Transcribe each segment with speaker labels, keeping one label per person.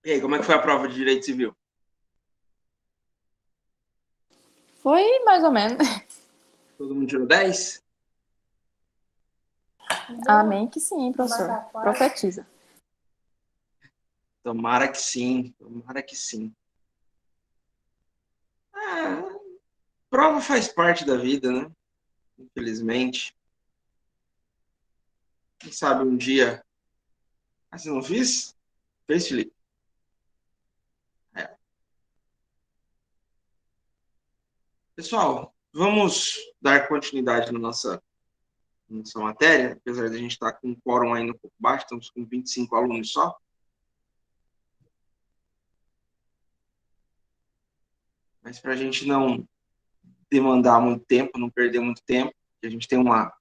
Speaker 1: E aí, como é que foi a prova de Direito Civil?
Speaker 2: Foi mais ou menos.
Speaker 1: Todo mundo tirou 10?
Speaker 2: Amém que sim, professor. Profetiza.
Speaker 1: Tomara que sim, tomara que sim. Ah, prova faz parte da vida, né? Infelizmente. Quem sabe um dia... Ah, você não fiz? Fez, Felipe? É. Pessoal, vamos dar continuidade na nossa matéria, apesar de a gente estar com um quórum ainda um pouco baixo, estamos com 25 alunos só. Mas para a gente não demandar muito tempo, não perder muito tempo, que a gente tem uma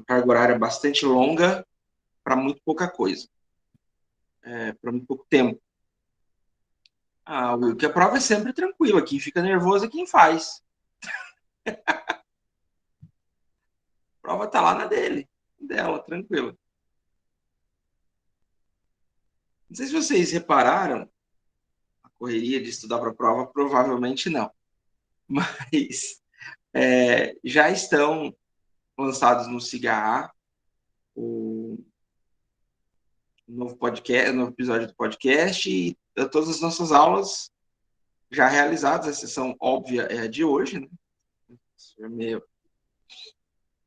Speaker 1: carga horária bastante longa para muito pouca coisa, para muito pouco tempo. Ah, Will, que a prova é sempre tranquila. Quem fica nervoso é quem faz. A prova tá lá na dela, tranquila. Não sei se vocês repararam, a correria de estudar para a prova, provavelmente não. Mas já estão lançados no Cigarra o novo podcast, o novo episódio do podcast e todas as nossas aulas já realizadas. A sessão óbvia é a de hoje, né? Isso é meio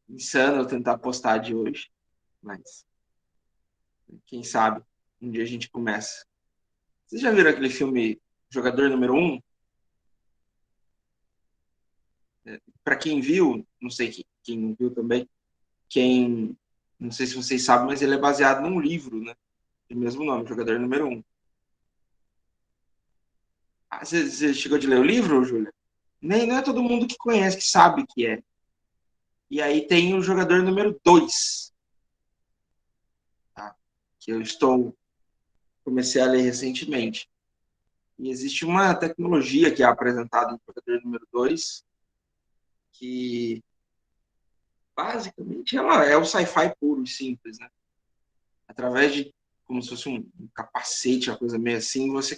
Speaker 1: insano eu tentar postar a de hoje, mas quem sabe um dia a gente começa. Vocês já viram aquele filme Jogador Número Um? Para quem viu, não sei quem não viu também, quem não sei se vocês sabem, mas ele é baseado num livro, né? Do mesmo nome, Jogador Número Um. Ah, você chegou de ler o livro, Júlia? Nem não é todo mundo que conhece, que sabe que é. E aí tem o Jogador Número Dois, tá? Que eu comecei a ler recentemente. E existe uma tecnologia que é apresentada no Jogador Número Dois que basicamente ela é o sci-fi puro e simples, né? Através de como se fosse um capacete, uma coisa meio assim, você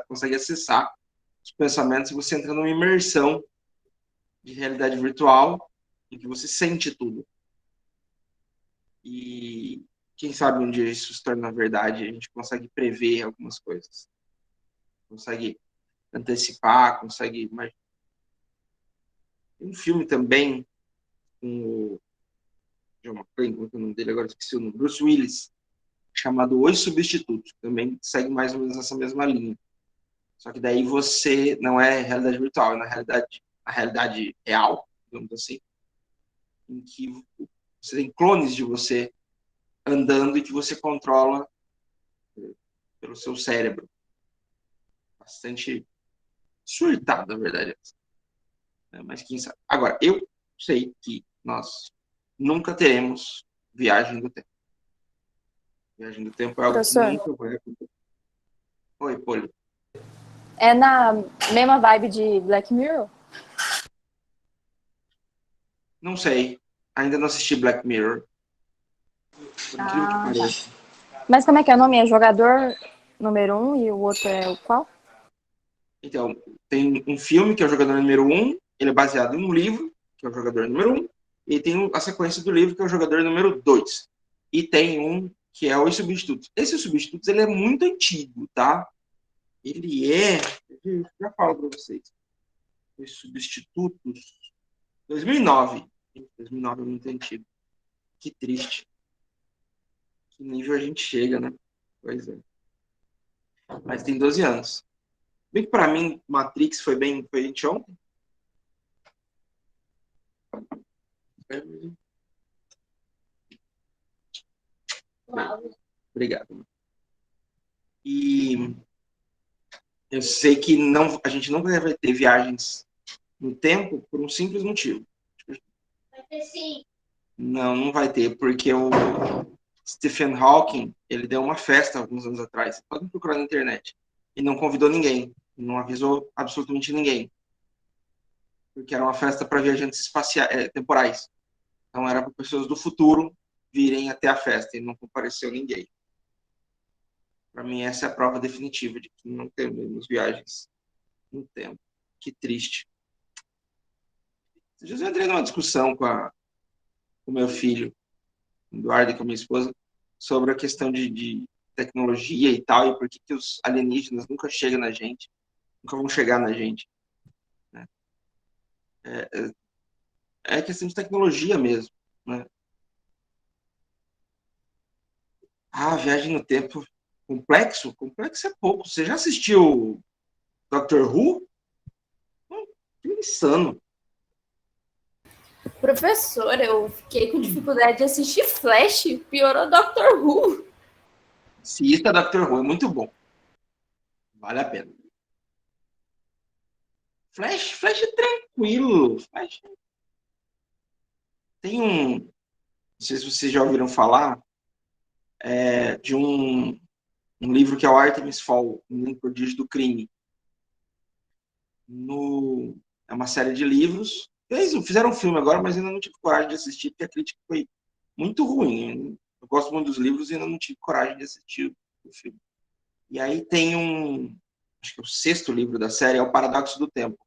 Speaker 1: consegue acessar os pensamentos e você entra numa imersão de realidade virtual em que você sente tudo. E quem sabe um dia isso se torna verdade, a gente consegue prever algumas coisas, consegue antecipar, consegue imaginar. Tem um filme também com o John McClane, como é o nome dele agora, esqueci o nome, Bruce Willis, chamado Os Substitutos, também segue mais ou menos essa mesma linha. Só que daí você não é realidade virtual, é na realidade real, digamos assim, em que você tem clones de você andando e que você controla pelo seu cérebro. Bastante surtado, na verdade. Mas quem sabe. Agora, eu sei que nós nunca teremos viagem do tempo. Viagem do tempo é algo que
Speaker 2: Professor,
Speaker 1: nunca vai acontecer. Oi, Poli.
Speaker 2: é na mesma vibe de Black Mirror?
Speaker 1: Não sei. Ainda não assisti Black Mirror. Por incrível que
Speaker 2: Ah, tá.
Speaker 1: pareça.
Speaker 2: Mas como é que é o nome? É jogador número um e o outro é o qual?
Speaker 1: Então, tem um filme que é o Jogador Número Um, ele é baseado em um livro, que é o Jogador Número Um, e tem a sequência do livro, que é o Jogador Número Dois. E tem um que é Os Substitutos. Esse Os Substitutos, ele é muito antigo, tá? Ele é... Já falo para vocês. Os Substitutos... 2009. 2009 é muito antigo. Que triste. Que nível a gente chega, né? Pois é. Mas tem 12 anos. Bem que pra mim, Matrix foi anteontem. Obrigado. E eu sei que a gente não vai ter viagens no tempo por um simples motivo.
Speaker 3: Vai ter sim.
Speaker 1: Não, não vai ter, porque o Stephen Hawking, ele deu uma festa alguns anos atrás, pode procurar na internet, e não convidou ninguém, não avisou absolutamente ninguém, porque era uma festa para viajantes temporais. Então era para pessoas do futuro virem até a festa e não compareceu ninguém. Para mim, essa é a prova definitiva de que não temos viagens no tempo. Que triste. Eu já entrei numa discussão com o meu filho, Eduardo, e com a minha esposa, sobre a questão de tecnologia e tal, e por que os alienígenas nunca chegam na gente, nunca vão chegar na gente. Né? É questão de tecnologia mesmo. Né? Viagem no tempo complexo? Complexo é pouco. Você já assistiu Doctor Who? Que insano.
Speaker 4: Professor, eu fiquei com dificuldade de assistir Flash, piorou Doctor Who.
Speaker 1: Assista Doctor Who, é muito bom. Vale a pena. Flash é tranquilo. Flash tem não sei se vocês já ouviram falar, de um livro que é o Artemis Fowl, um prodígio do crime. É uma série de livros. Eles fizeram um filme agora, mas ainda não tive coragem de assistir, porque a crítica foi muito ruim. Eu gosto muito dos livros e ainda não tive coragem de assistir o filme. E aí tem acho que o 6º livro da série é o Paradoxo do Tempo.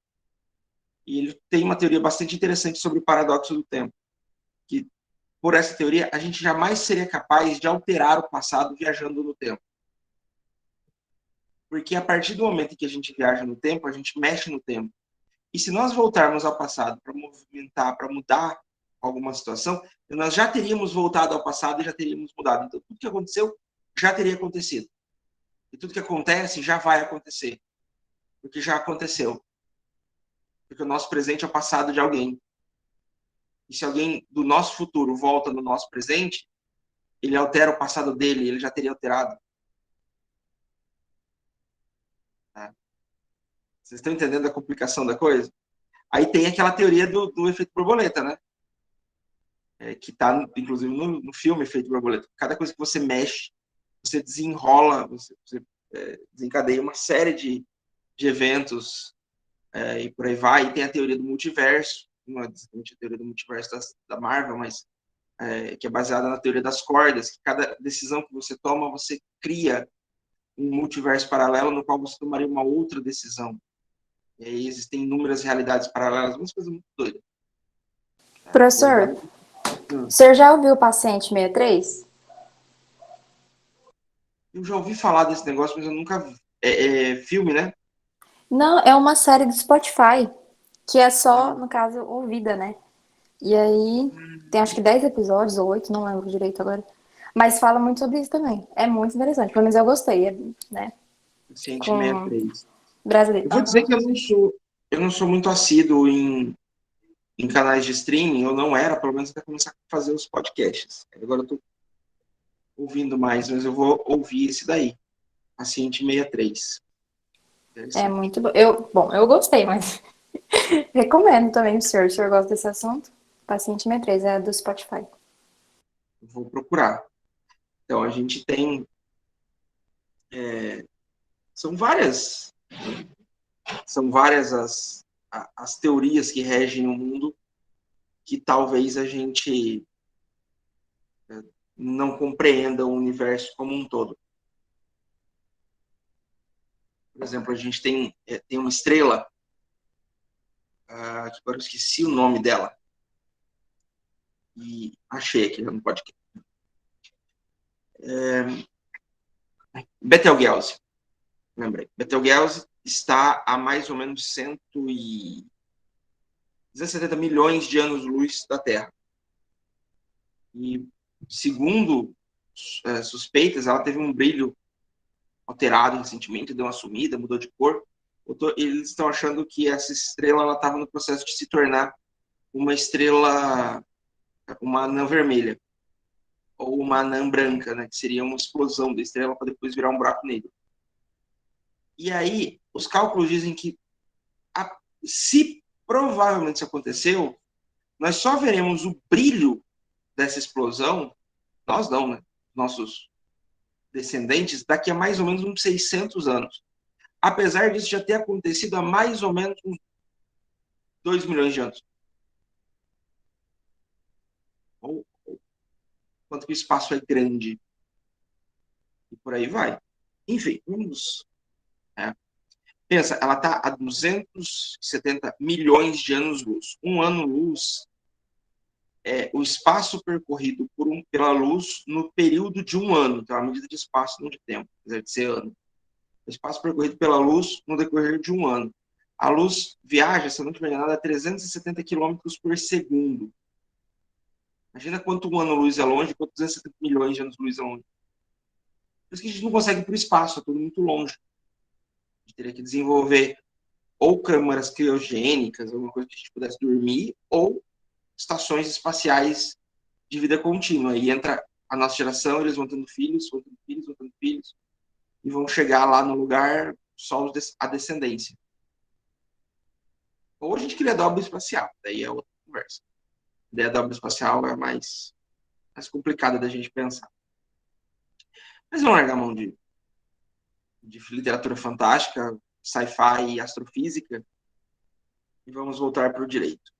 Speaker 1: E ele tem uma teoria bastante interessante sobre o paradoxo do tempo. Que, por essa teoria, a gente jamais seria capaz de alterar o passado viajando no tempo. Porque a partir do momento em que a gente viaja no tempo, a gente mexe no tempo. E se nós voltarmos ao passado para movimentar, para mudar alguma situação, nós já teríamos voltado ao passado e já teríamos mudado. Então, tudo que aconteceu já teria acontecido. E tudo que acontece já vai acontecer. Porque já aconteceu. Porque o nosso presente é o passado de alguém. E se alguém do nosso futuro volta no nosso presente, ele altera o passado dele, ele já teria alterado. Tá? Vocês estão entendendo a complicação da coisa? Aí tem aquela teoria do efeito borboleta, né? Que está, inclusive, no filme Efeito Borboleta. Cada coisa que você mexe, você desenrola, você desencadeia uma série de eventos e por aí vai. E tem a teoria do multiverso, não é exatamente a teoria do multiverso da Marvel, mas que é baseada na teoria das cordas, que cada decisão que você toma, você cria um multiverso paralelo no qual você tomaria uma outra decisão. E aí existem inúmeras realidades paralelas, umas coisas muito doidas.
Speaker 2: Professor, o senhor já ouviu o Paciente 63?
Speaker 1: Eu já ouvi falar desse negócio, mas eu nunca vi. Filme, né?
Speaker 2: Não, é uma série do Spotify, que é só, no caso, ouvida, né? E aí, tem acho que 10 episódios, ou 8, não lembro direito agora. Mas fala muito sobre isso também. É muito interessante. Pelo menos eu gostei, né?
Speaker 1: Paciente
Speaker 2: Com
Speaker 1: 63.
Speaker 2: brasileiro.
Speaker 1: Eu vou dizer que eu não sou muito assíduo em canais de streaming, eu não era, pelo menos até começar a fazer os podcasts. Agora eu tô ouvindo mais, mas eu vou ouvir esse daí. Paciente 63.
Speaker 2: É muito bom. Eu gostei, mas recomendo também pro senhor. Se o senhor gosta desse assunto, Paciente 63 é do Spotify.
Speaker 1: Vou procurar. Então, a gente tem... São várias as teorias que regem o mundo que talvez a gente não compreenda o universo como um todo. Por exemplo, a gente tem uma estrela, que agora eu esqueci o nome dela, e achei aqui no podcast. Betelgeuse, lembrei. Betelgeuse está a mais ou menos 170 milhões de anos-luz da Terra. E, segundo suspeitas, ela teve um brilho alterado recentemente, deu uma sumida, mudou de cor. Eles estão achando que essa estrela estava no processo de se tornar uma estrela, uma anã vermelha, ou uma anã branca, né, que seria uma explosão da estrela para depois virar um buraco negro. E aí, os cálculos dizem que, se provavelmente isso aconteceu, nós só veremos o brilho dessa explosão, nós não, né? Nossos descendentes, daqui a mais ou menos uns 600 anos. Apesar disso já ter acontecido há mais ou menos uns 2 milhões de anos. Quanto que o espaço é grande. E por aí vai. Enfim, vamos... Pensa, ela está a 270 milhões de anos-luz. Um ano-luz é o espaço percorrido pela luz no período de um ano. Então, a medida de espaço, não de tempo, apesar de ser ano. O espaço percorrido pela luz no decorrer de um ano. A luz viaja, se eu não estiver enganado, a 370 quilômetros por segundo. Imagina quanto um ano-luz é longe, quanto 270 milhões de anos-luz é longe. Por isso que a gente não consegue ir para o espaço, é tudo muito longe. A gente teria que desenvolver ou câmaras criogênicas, alguma coisa que a gente pudesse dormir, ou estações espaciais de vida contínua. Aí entra a nossa geração, eles vão tendo filhos, vão tendo filhos, vão tendo filhos, e vão chegar lá no lugar só a descendência. Ou a gente cria dobra espacial, daí é outra conversa. A ideia da dobra espacial é mais complicada da gente pensar. Mas vamos largar a mão de literatura fantástica, sci-fi e astrofísica, e vamos voltar para o direito.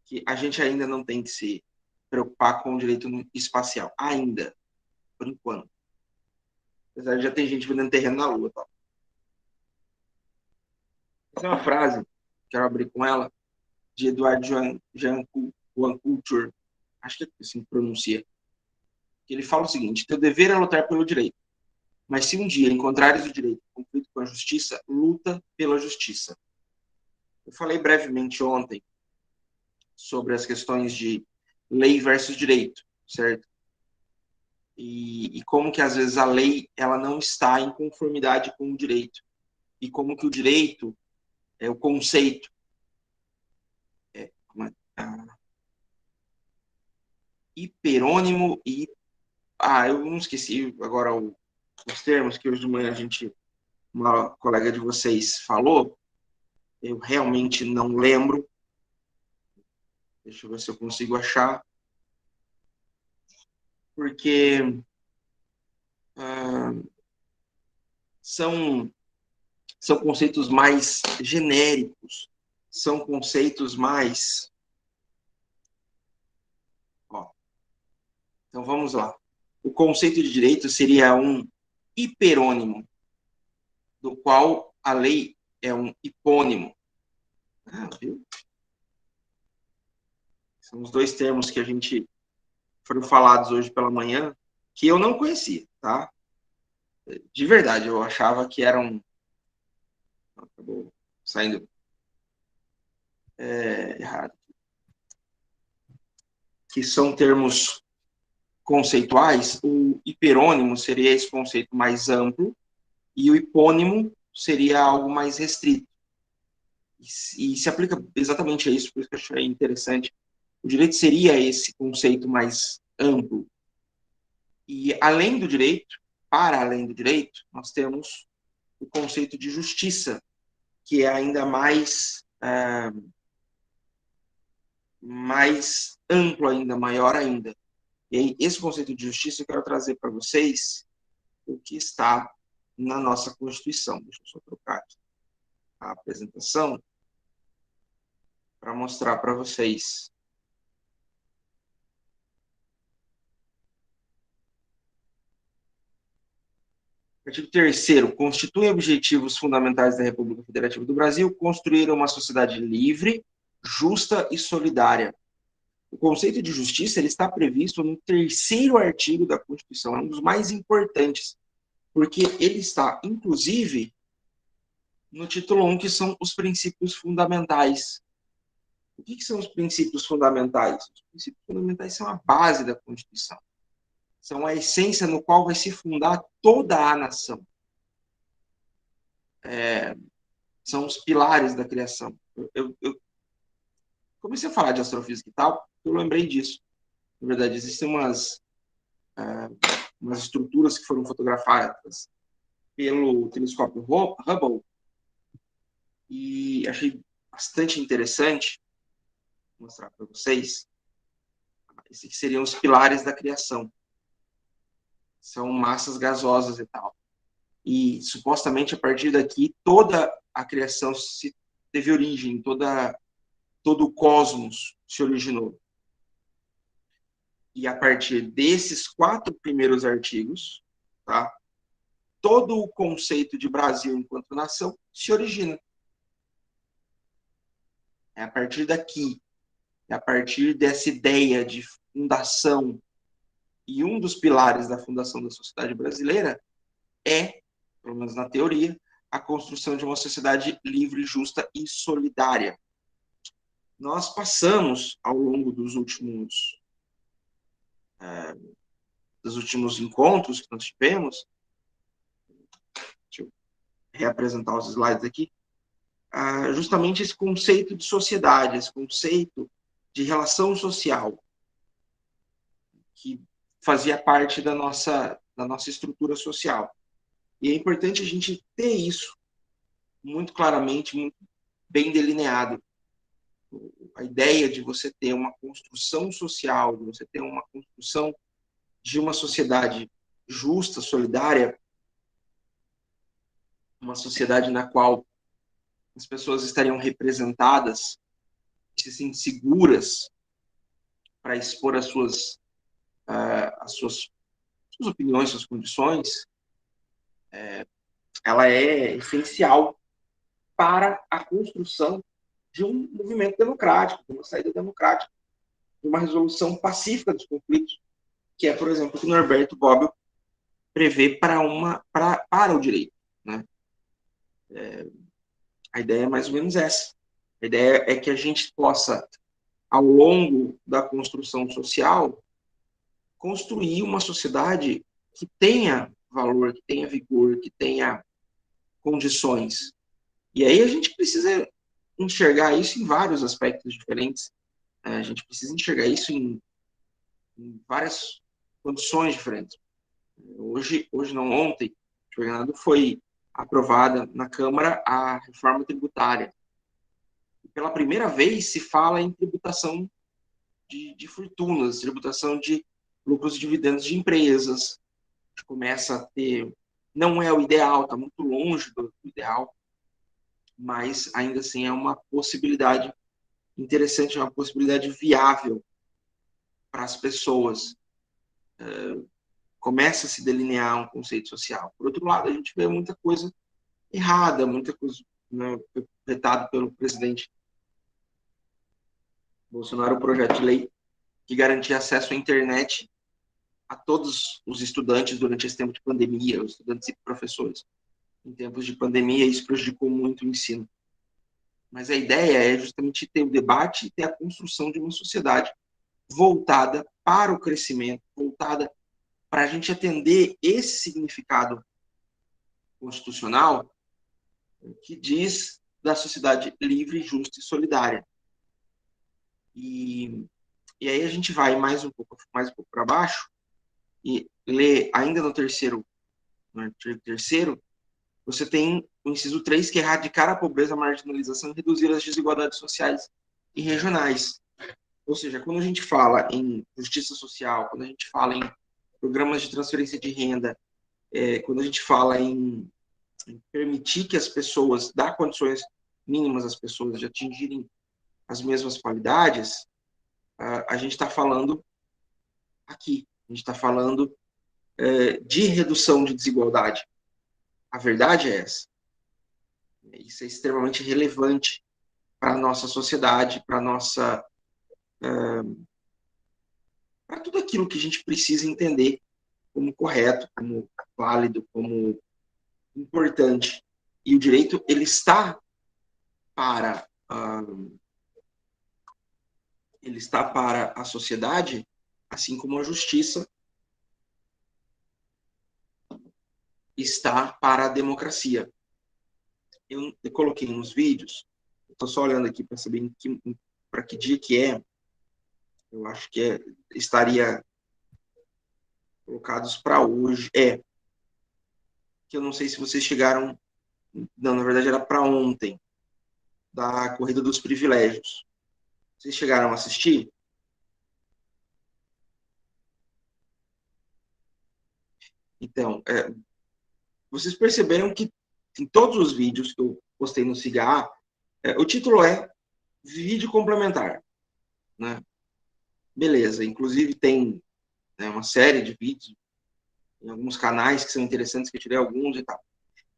Speaker 1: Que a gente ainda não tem que se preocupar com o direito espacial. Ainda. Por enquanto. Apesar de já ter gente vendendo terreno na Lua. Tal. Essa é uma frase, quero abrir com ela, de Edward Jean Couture, acho que é assim que pronuncia, que ele fala o seguinte: teu dever é lutar pelo direito, mas se um dia encontrares o direito em conflito com a justiça, luta pela justiça. Eu falei brevemente ontem sobre as questões de lei versus direito, certo? E como que às vezes a lei ela não está em conformidade com o direito, e como que o direito é o conceito hiperônimo e eu não esqueci agora os termos que hoje de manhã uma colega de vocês falou, eu realmente não lembro. Deixa eu ver se eu consigo achar. Porque são conceitos mais genéricos, são conceitos mais... Então, vamos lá. O conceito de direito seria um hiperônimo, do qual a lei é um hipônimo. Viu? São os dois termos que foram falados hoje pela manhã, que eu não conhecia, tá? De verdade, eu achava que eram... Acabou saindo errado. Que são termos conceituais. O hiperônimo seria esse conceito mais amplo e o hipônimo seria algo mais restrito. E se aplica exatamente a isso, por isso que eu achei interessante. O direito seria esse conceito mais amplo. E além do direito, para além do direito, nós temos o conceito de justiça, que é ainda mais amplo ainda, maior ainda. E aí, esse conceito de justiça eu quero trazer para vocês o que está na nossa Constituição. Deixa eu só trocar aqui a apresentação para mostrar para vocês. Artigo 3º. Constituem objetivos fundamentais da República Federativa do Brasil construir uma sociedade livre, justa e solidária. O conceito de justiça ele está previsto no 3º artigo da Constituição, é um dos mais importantes, porque ele está, inclusive, no título 1, que são os princípios fundamentais. O que são os princípios fundamentais? Os princípios fundamentais são a base da Constituição. São a essência no qual vai se fundar toda a nação. São os pilares da criação. Eu comecei a falar de astrofísica e tal, eu lembrei disso. Na verdade, existem umas estruturas que foram fotografadas pelo telescópio Hubble e achei bastante interessante mostrar para vocês. Esses seriam os pilares da criação. São massas gasosas e tal. E, supostamente, a partir daqui, toda a criação teve origem, todo o cosmos se originou. E a partir desses 4 primeiros artigos, tá? todo o conceito de Brasil enquanto nação se origina. É a partir daqui, é a partir dessa ideia de fundação, e um dos pilares da fundação da sociedade brasileira é, pelo menos na teoria, a construção de uma sociedade livre, justa e solidária. Nós passamos, ao longo dos últimos encontros que nós tivemos, deixa eu reapresentar os slides aqui, justamente esse conceito de sociedade, esse conceito de relação social, que fazia parte da nossa estrutura social. E é importante a gente ter isso muito claramente, muito bem delineado. A ideia de você ter uma construção social, de você ter uma construção de uma sociedade justa, solidária, uma sociedade na qual as pessoas estariam representadas, se sentem seguras para expor as suas opiniões, suas condições, ela é essencial para a construção de um movimento democrático, de uma saída democrática, de uma resolução pacífica dos conflitos, que é, por exemplo, o que Norberto Bobbio prevê para o direito. Né? A ideia é mais ou menos essa. A ideia é que a gente possa, ao longo da construção social, construir uma sociedade que tenha valor, que tenha vigor, que tenha condições. E aí a gente precisa enxergar isso em vários aspectos diferentes. A gente precisa enxergar isso em várias condições diferentes. Hoje não, ontem, foi aprovada na Câmara a reforma tributária. E pela primeira vez se fala em tributação de fortunas, tributação de lucros e dividendos de empresas. A gente começa a ter... Não é o ideal, está muito longe do ideal, mas ainda assim é uma possibilidade interessante, é uma possibilidade viável para as pessoas. Começa a se delinear um conceito social. Por outro lado, a gente vê muita coisa errada, muita coisa, né, vetada pelo presidente Bolsonaro, o projeto de lei que garantia acesso à internet a todos os estudantes durante esse tempo de pandemia, os estudantes e professores. Em tempos de pandemia, isso prejudicou muito o ensino. Mas a ideia é justamente ter o debate e ter a construção de uma sociedade voltada para o crescimento, voltada para a gente atender esse significado constitucional que diz da sociedade livre, justa e solidária. E aí a gente vai mais um pouco para baixo e lê ainda no terceiro, você tem o inciso 3, que é erradicar a pobreza, a marginalização e reduzir as desigualdades sociais e regionais. Ou seja, quando a gente fala em justiça social, quando a gente fala em programas de transferência de renda, quando a gente fala em permitir que as pessoas, dar condições mínimas às pessoas de atingirem as mesmas qualidades, a gente está falando aqui, a gente está falando de redução de desigualdade. A verdade é essa. Isso é extremamente relevante para a nossa sociedade, para tudo aquilo que a gente precisa entender como correto, como válido, como importante. E o direito, ele está para a sociedade, assim como a justiça está para a democracia. Eu coloquei nos vídeos, estou só olhando aqui para saber para que dia que é. Eu acho que estaria colocados para hoje. Que eu não sei se vocês chegaram... Não, na verdade era para ontem, da Corrida dos Privilégios. Vocês chegaram a assistir? Então, vocês perceberam que em todos os vídeos que eu postei no Cigarro, o título é Vídeo Complementar. Né? Beleza, inclusive tem uma série de vídeos em alguns canais que são interessantes, que eu tirei alguns e tal.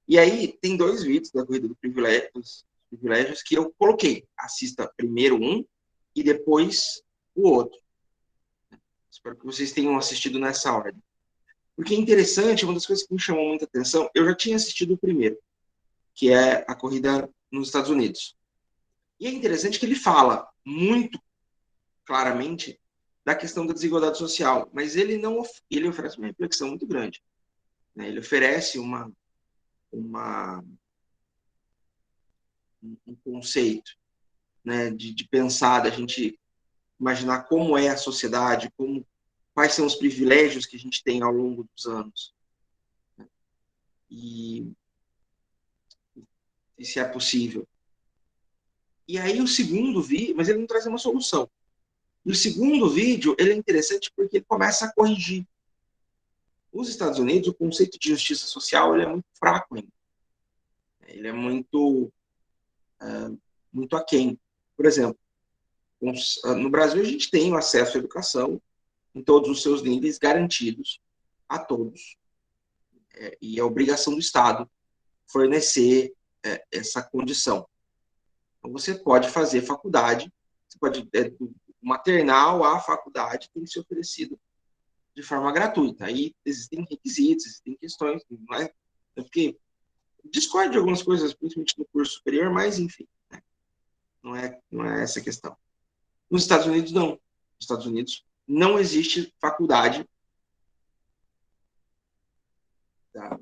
Speaker 1: E aí, tem 2 vídeos da Corrida dos Privilégios que eu coloquei. Assista primeiro um e depois o outro. Espero que vocês tenham assistido nessa ordem. Porque é interessante, uma das coisas que me chamou muita atenção, eu já tinha assistido o primeiro, que é a corrida nos Estados Unidos. E é interessante que ele fala muito claramente da questão da desigualdade social, mas ele oferece uma reflexão muito grande. Né? Ele oferece um conceito, né, de pensar, da gente imaginar como é a sociedade, quais são os privilégios que a gente tem ao longo dos anos. Né? E se é possível. E aí o segundo vídeo, mas ele não traz uma solução. E o segundo vídeo, ele é interessante porque ele começa a corrigir. Nos Estados Unidos, o conceito de justiça social ele é muito fraco ainda. Ele é muito aquém. Por exemplo, no Brasil a gente tem o acesso à educação em todos os seus níveis garantidos a todos. E é obrigação do Estado fornecer essa condição. Então, você pode fazer faculdade, você pode, do maternal à faculdade tem que ser oferecido de forma gratuita. Aí existem requisitos, existem questões, não é? Porque discordo de algumas coisas, principalmente no curso superior, mas enfim, né? Não é essa a questão. Nos Estados Unidos, não. Nos Estados Unidos não existe faculdade.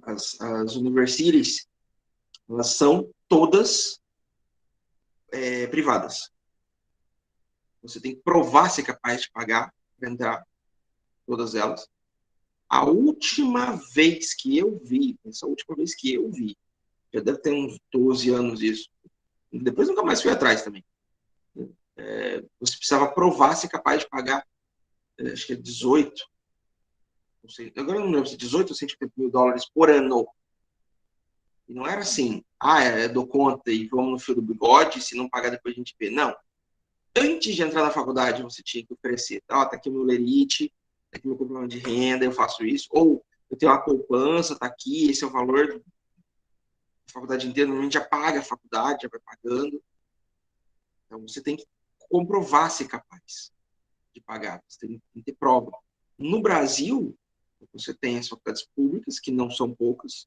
Speaker 1: As universities, elas são todas privadas. Você tem que provar ser capaz de pagar para entrar todas elas. A última vez que eu vi, já deve ter uns 12 anos isso, depois nunca mais fui atrás também. Você precisava provar ser capaz de pagar, acho que é 18, não sei, agora eu não lembro se é 18 ou 150 mil dólares por ano. E não era assim, dou conta e vamos no fio do bigode, se não pagar depois a gente vê. Não. Antes de entrar na faculdade, você tinha que oferecer, tá aqui o meu lerite, tá aqui o meu complemento de renda, eu faço isso, ou eu tenho uma poupança, tá aqui, esse é o valor da faculdade inteira, normalmente já paga a faculdade, já vai pagando. Então, você tem que comprovar ser capaz de pagar, você tem que ter prova. No Brasil, você tem as faculdades públicas, que não são poucas,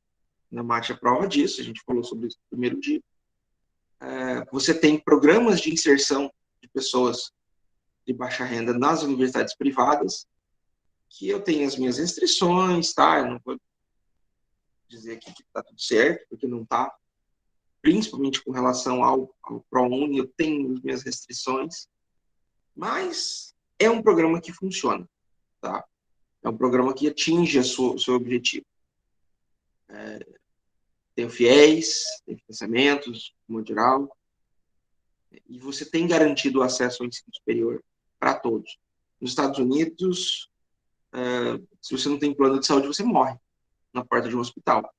Speaker 1: na MAT é prova disso, a gente falou sobre isso no primeiro dia. Você tem programas de inserção de pessoas de baixa renda nas universidades privadas, que eu tenho as minhas restrições, tá? Eu não vou dizer aqui que está tudo certo, porque não está. Principalmente com relação ao ProUni, eu tenho as minhas restrições, mas é um programa que funciona, tá? É um programa que atinge o seu objetivo. Tem o FIES, tem financiamentos, no modo geral, e você tem garantido o acesso ao ensino superior para todos. Nos Estados Unidos, se você não tem plano de saúde, você morre na porta de um hospital.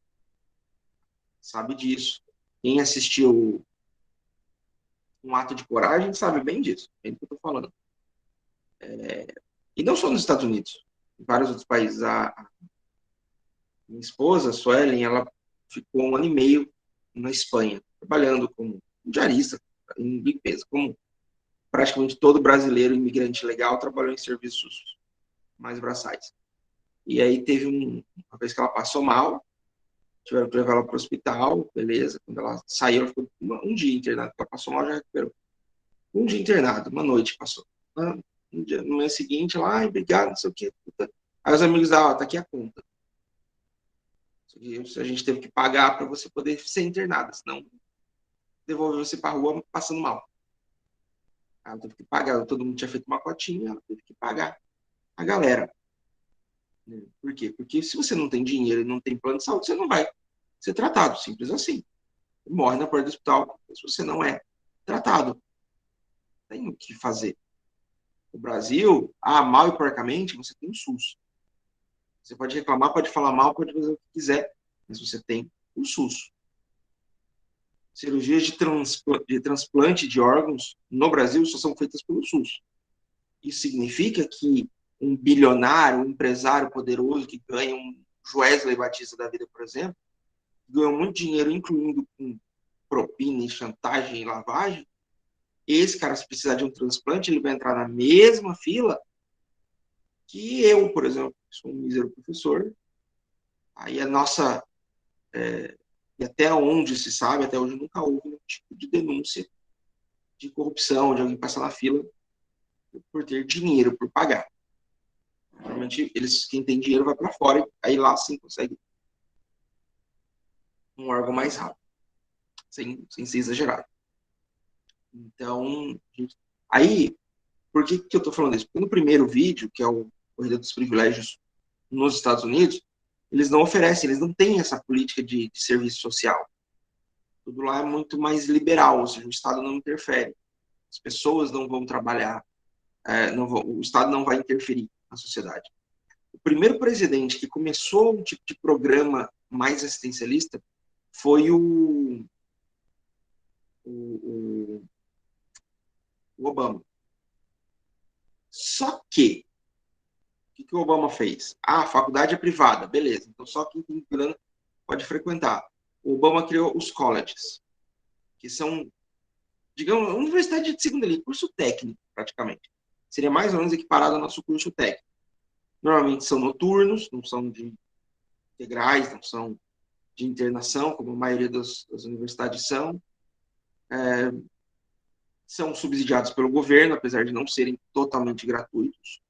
Speaker 1: Sabe disso. Quem assistiu Um Ato de Coragem sabe bem disso, é do que eu estou falando. E não só nos Estados Unidos, em vários outros países. A minha esposa, a Suelen, ela ficou 1 ano e meio na Espanha, trabalhando como diarista, em limpeza, como praticamente todo brasileiro imigrante legal trabalhou em serviços mais braçais. E aí teve uma vez que ela passou mal, tiveram que levar ela para o hospital, beleza. Quando ela saiu, ela ficou um dia internada. Ela passou mal, já recuperou. Um dia internado, uma noite passou. No mês seguinte, lá, obrigado, não sei o quê. Aí os amigos da tá aqui a conta. A gente teve que pagar para você poder ser internada, senão devolver você para a rua passando mal. Ela teve que pagar, todo mundo tinha feito uma cotinha, ela teve que pagar a galera. Por quê? Porque se você não tem dinheiro e não tem plano de saúde, você não vai ser tratado, simples assim. Você morre na porta do hospital se você não é tratado. Tem o que fazer. No Brasil, mal e porcamente, você tem o SUS. Você pode reclamar, pode falar mal, pode fazer o que quiser, mas você tem o SUS. Cirurgias de transplante de órgãos no Brasil só são feitas pelo SUS. Isso significa que um bilionário, um empresário poderoso que ganha um Joesley Batista da vida, por exemplo, ganhou muito dinheiro, incluindo com propina e chantagem e lavagem. Esse cara, se precisar de um transplante, ele vai entrar na mesma fila que eu, por exemplo, que sou um mísero professor. Aí a nossa... e até onde se sabe, até hoje nunca houve nenhum tipo de denúncia de corrupção, de alguém passar na fila por ter dinheiro, por pagar. Normalmente, quem tem dinheiro vai para fora, aí lá sim consegue um órgão mais rápido, sem ser exagerado. Então, aí, por que eu estou falando isso? Porque no primeiro vídeo, que é o Corrida dos Privilégios nos Estados Unidos, eles não oferecem, eles não têm essa política de serviço social. Tudo lá é muito mais liberal, ou seja, o Estado não interfere. As pessoas não vão trabalhar, o Estado não vai interferir na sociedade. O primeiro presidente que começou um tipo de programa mais assistencialista foi o Obama. Só que, o que o Obama fez? A faculdade é privada, beleza. Então só quem tem grana pode frequentar. O Obama criou os colleges, que são, digamos, uma universidade de segunda linha, curso técnico, praticamente. Seria mais ou menos equiparado ao nosso curso técnico. Normalmente são noturnos, não são de integrais, não são de internação, como a maioria das universidades são. São subsidiados pelo governo, apesar de não serem totalmente gratuitos.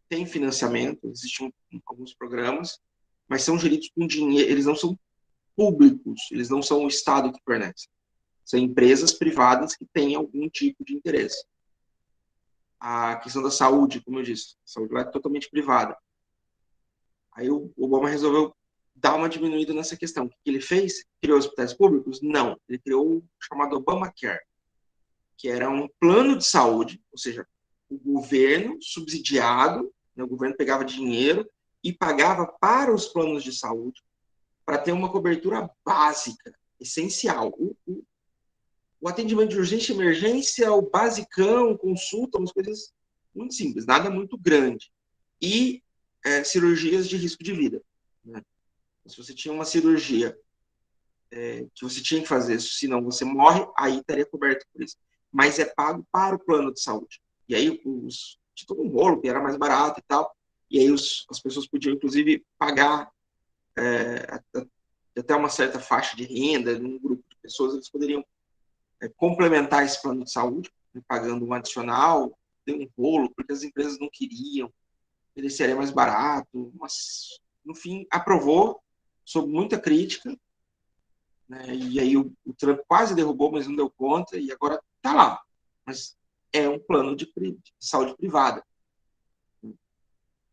Speaker 1: Tem financiamento, existem alguns programas, mas são geridos com dinheiro, eles não são públicos, eles não são o Estado que fornece. São empresas privadas que têm algum tipo de interesse. A questão da saúde, como eu disse, a saúde lá é totalmente privada. Aí o Obama resolveu dar uma diminuída nessa questão. O que ele fez? Criou hospitais públicos? Não. Ele criou o chamado Obamacare, que era um plano de saúde, ou seja, o governo subsidiado, né, o governo pegava dinheiro e pagava para os planos de saúde para ter uma cobertura básica, essencial. O atendimento de urgência e emergência, o basicão, consulta, umas coisas muito simples, nada muito grande. E cirurgias de risco de vida. Né? Se você tinha uma cirurgia que você tinha que fazer, senão você morre, aí estaria coberto por isso. Mas é pago para o plano de saúde. E aí tinha todo um rolo, que era mais barato e tal. E aí as pessoas podiam, inclusive, pagar até uma certa faixa de renda, num grupo de pessoas, eles poderiam complementar esse plano de saúde, né, pagando um adicional, deu um rolo, porque as empresas não queriam, ele seria mais barato, mas, no fim, aprovou, sob muita crítica, né, e aí o Trump quase derrubou, mas não deu conta, e agora está lá. Mas é um plano de saúde privada.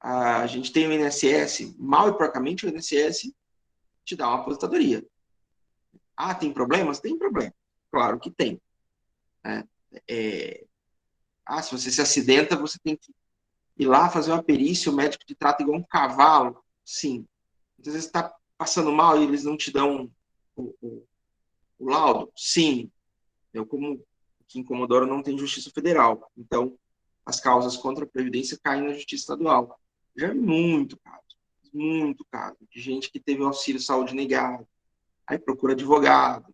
Speaker 1: A gente tem o INSS, mal e porcamente o INSS te dá uma aposentadoria. Ah, tem problemas? Tem problema. Claro que tem. Né? Se você se acidenta, você tem que ir lá fazer uma perícia, o médico te trata igual um cavalo. Sim. Muitas vezes está passando mal e eles não te dão o laudo. Sim. Eu, como aqui em Comodoro, não tem justiça federal. Então, as causas contra a Previdência caem na justiça estadual. Já é muito caso, de gente que teve o auxílio saúde negado, aí procura advogado,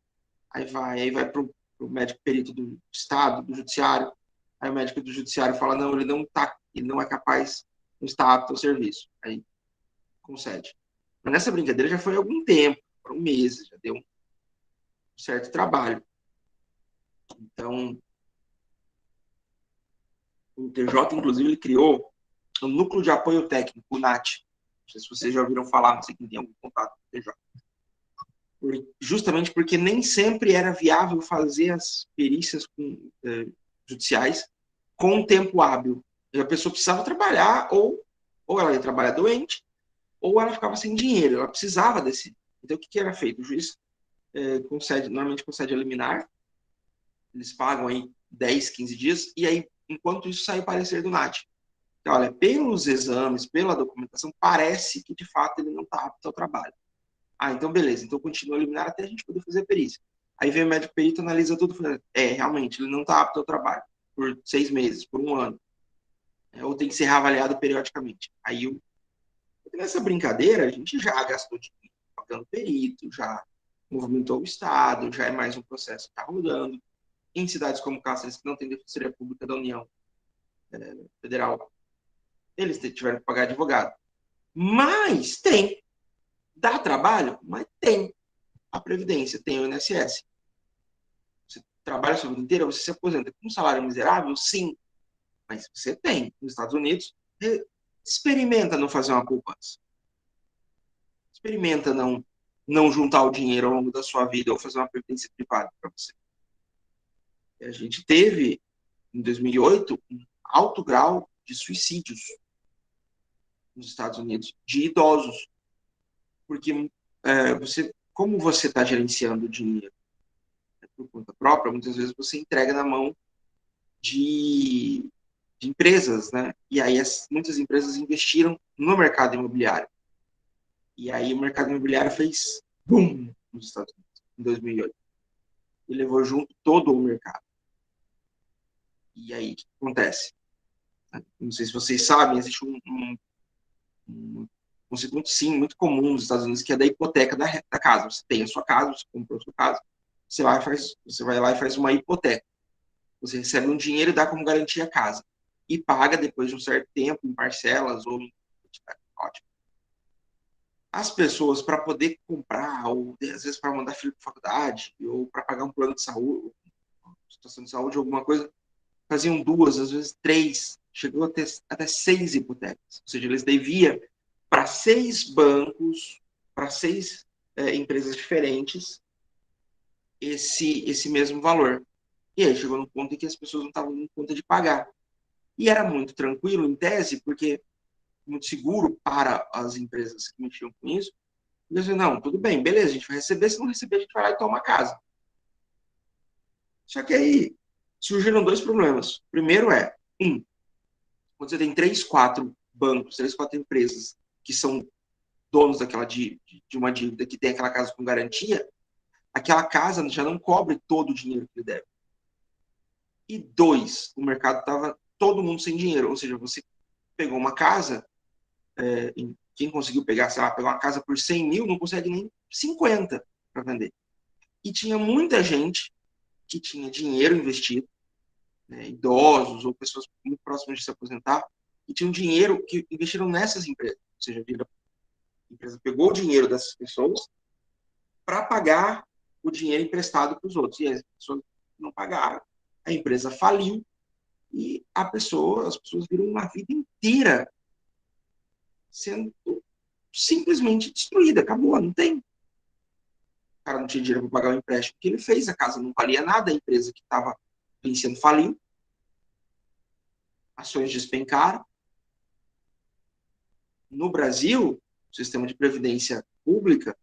Speaker 1: aí vai para o médico perito do Estado, do Judiciário, aí o médico do Judiciário fala, não, ele não é capaz, não está apto ao serviço, aí concede. Mas nessa brincadeira já foi há algum tempo, foram meses, já deu um certo trabalho. Então, o TJ, inclusive, ele criou o Núcleo de Apoio Técnico, o NAT. Não sei se vocês já ouviram falar, não sei quem tem algum contato com o TJ. Justamente porque nem sempre era viável fazer as perícias judiciais com tempo hábil. E a pessoa precisava trabalhar, ou ela ia trabalhar doente, ou ela ficava sem dinheiro, ela precisava desse. Então, o que era feito? O juiz normalmente concede a liminar, eles pagam aí 10, 15 dias, e aí, enquanto isso, sai o parecer do NAT. Então, olha, pelos exames, pela documentação, parece que, de fato, ele não está apto ao trabalho. Então beleza, então continua a liminar até a gente poder fazer a perícia. Aí vem o médico perito, analisa tudo, realmente, ele não está apto ao trabalho por 6 meses, por 1 ano. Ou tem que ser reavaliado periodicamente. Aí o E nessa brincadeira, a gente já gastou dinheiro pagando perito, já movimentou o Estado, já é mais um processo que está rodando. Em cidades como Cáceres, que não tem Defensoria Pública da União Federal, eles tiveram que pagar advogado. Mas tem. Dá trabalho, mas tem a Previdência, tem o INSS. Você trabalha a sua vida inteira, você se aposenta com um salário miserável? Sim. Mas você tem. Nos Estados Unidos, experimenta não fazer uma poupança. Experimenta não juntar o dinheiro ao longo da sua vida ou fazer uma previdência privada para você. A gente teve, em 2008, um alto grau de suicídios nos Estados Unidos, de idosos. Porque como você está gerenciando o dinheiro por conta própria, muitas vezes você entrega na mão de empresas, né? E aí muitas empresas investiram no mercado imobiliário. E aí o mercado imobiliário fez boom nos Estados Unidos, em 2008. E levou junto todo o mercado. E aí, o que acontece? Não sei se vocês sabem, existe um conceito muito comum nos Estados Unidos, que é da hipoteca da casa. Você tem a sua casa, você comprou a sua casa, você vai lá e faz uma hipoteca. Você recebe um dinheiro e dá como garantia a casa. E paga depois de um certo tempo, em parcelas ou em quantidade. Ótimo. As pessoas, para poder comprar, ou às vezes para mandar filho para faculdade, ou para pagar um plano de saúde, situação de saúde, alguma coisa, faziam 2, às vezes 3, chegou até 6 hipotecas. Ou seja, eles deviam para 6 bancos, para 6 empresas diferentes, esse mesmo valor. E aí chegou no ponto em que as pessoas não estavam dando conta de pagar. E era muito tranquilo, em tese, porque muito seguro para as empresas que mexiam com isso. E eu disse, não, tudo bem, beleza, a gente vai receber, se não receber, a gente vai lá e toma a casa. Só que aí surgiram 2 problemas. O primeiro quando você tem 3, 4 bancos, 3, 4 empresas que são donos de uma dívida, que tem aquela casa com garantia, aquela casa já não cobre todo o dinheiro que ele deve. E 2, o mercado estava todo mundo sem dinheiro. Ou seja, você pegou uma casa, quem conseguiu pegar, sei lá, pegar uma casa por 100 mil, não consegue nem 50 para vender. E tinha muita gente que tinha dinheiro investido, né, idosos ou pessoas muito próximas de se aposentar, que tinham dinheiro que investiram nessas empresas. Ou seja, a empresa pegou o dinheiro dessas pessoas para pagar o dinheiro emprestado para os outros. E as pessoas não pagaram. A empresa faliu e as pessoas viram uma vida inteira sendo simplesmente destruída. Acabou, não tem. O cara não tinha dinheiro para pagar o empréstimo que ele fez, a casa não valia nada, a empresa que estava vencendo faliu, ações despencaram. No Brasil, o sistema de previdência pública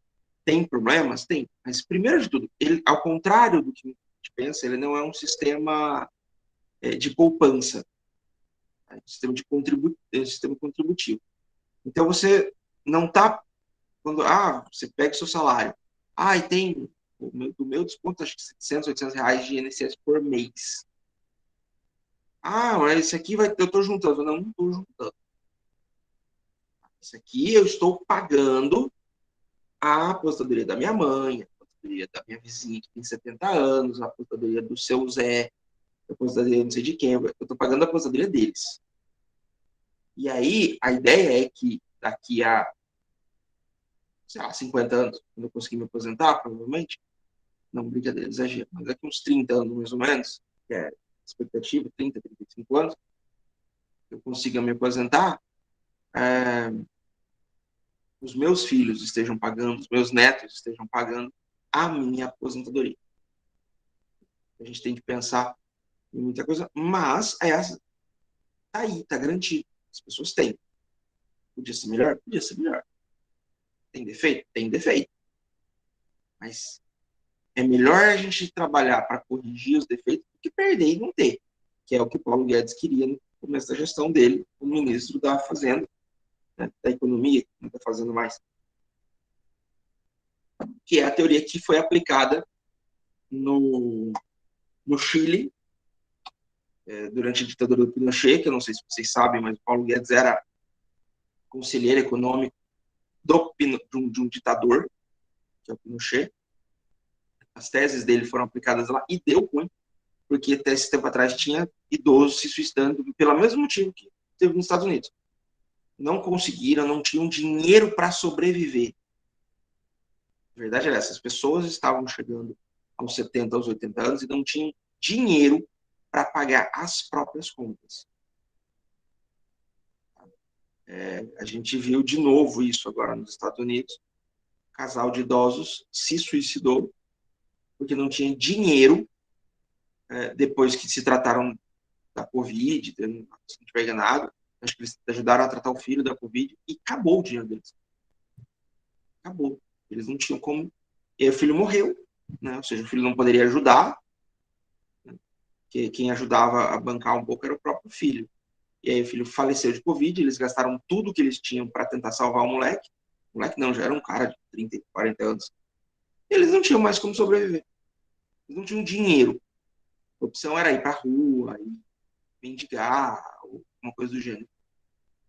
Speaker 1: tem problemas? Tem. Mas, primeiro de tudo, ele, ao contrário do que a gente pensa, ele não é um sistema de poupança. É um sistema, sistema contributivo. Então, você não está... você pega o seu salário. E tem... Do meu desconto, acho que 700, 800 reais de INSS por mês. Mas esse aqui eu estou juntando. Não estou juntando. Isso aqui eu estou pagando a aposentadoria da minha mãe, a aposentadoria da minha vizinha que tem 70 anos, a aposentadoria do seu Zé, a aposentadoria não sei de quem. Eu estou pagando a aposentadoria deles. E aí, a ideia é que daqui a, sei lá, 50 anos, quando eu conseguir me aposentar, provavelmente, não, brincadeira, exagero, mas daqui uns 30 anos, mais ou menos, que é a expectativa, 30, 35 anos, eu consiga me aposentar, os meus filhos estejam pagando, os meus netos estejam pagando a minha aposentadoria. A gente tem que pensar em muita coisa, mas essa tá aí, tá garantido. As pessoas têm. Podia ser melhor? Podia ser melhor. Tem defeito? Tem defeito. Mas é melhor a gente trabalhar para corrigir os defeitos do que perder e não ter, que é o que o Paulo Guedes queria no começo da gestão dele, como ministro da Fazenda, né, da Economia, que não está fazendo mais. Que é a teoria que foi aplicada no Chile, durante a ditadura do Pinochet, que eu não sei se vocês sabem, mas o Paulo Guedes era conselheiro econômico de um ditador, que é o Pinochet. As teses dele foram aplicadas lá e deu ruim, porque até esse tempo atrás tinha idosos se suicidando pelo mesmo motivo que teve nos Estados Unidos. Não conseguiram, não tinham dinheiro para sobreviver. A verdade é essa, as pessoas estavam chegando aos 70, aos 80 anos e não tinham dinheiro para pagar as próprias contas. A gente viu de novo isso agora nos Estados Unidos. Um casal de idosos se suicidou porque não tinha dinheiro depois que se trataram da Covid, se não estiver enganado, acho que eles ajudaram a tratar o filho da Covid e acabou o dinheiro deles. Acabou. Eles não tinham como. E aí o filho morreu, né? Ou seja, o filho não poderia ajudar, né? Que quem ajudava a bancar um pouco era o próprio filho. E aí o filho faleceu de Covid, eles gastaram tudo que eles tinham para tentar salvar o moleque. O moleque não, já era um cara de 30, 40 anos. E eles não tinham mais como sobreviver. Eles não tinham dinheiro. A opção era ir para a rua, ir mendigar, ou uma coisa do gênero.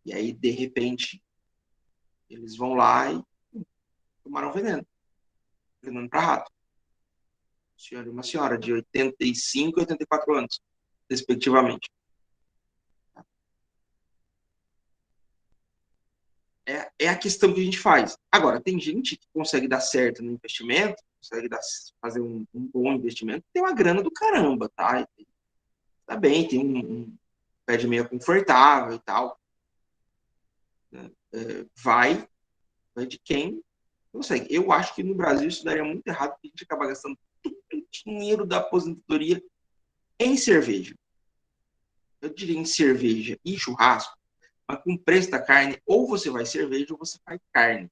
Speaker 1: E aí, de repente, eles vão lá e tomaram veneno para rato. Um senhor e uma senhora de 85 e 84 anos, respectivamente. É a questão que a gente faz. Agora, tem gente que consegue dar certo no investimento, consegue fazer um bom investimento, tem uma grana do caramba, tá? Tá bem, tem um pé de meia confortável e tal. Vai de quem consegue. Eu acho que no Brasil isso daria muito errado, porque a gente acaba gastando todo o dinheiro da aposentadoria em cerveja. Eu diria em cerveja e churrasco, mas com o preço da carne, ou você vai cerveja ou você faz carne.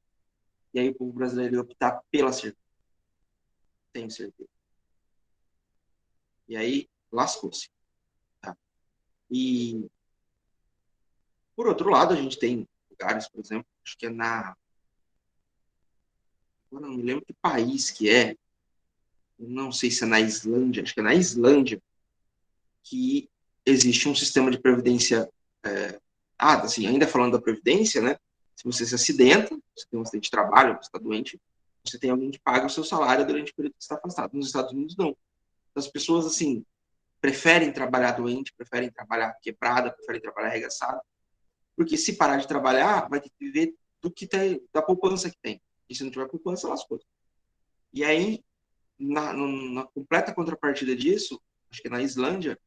Speaker 1: E aí o povo brasileiro ia optar pela cerveja. Tem cerveja. E aí lascou-se. Tá? E por outro lado, a gente tem lugares, por exemplo, acho que é agora não me lembro que país que é, não sei se é na Islândia, acho que é na Islândia, que existe um sistema de previdência, assim, ainda falando da previdência, né? Se você se acidenta, você tem um acidente de trabalho, você está doente, você tem alguém que paga o seu salário durante o período que você está afastado. Nos Estados Unidos, não. As pessoas, assim, preferem trabalhar doente, preferem trabalhar quebrada, preferem trabalhar arregaçada, porque se parar de trabalhar, vai ter que viver do que tem, da poupança que tem. E se não tiver poupança, lascou. E aí, na completa contrapartida disso, acho que na Islândia,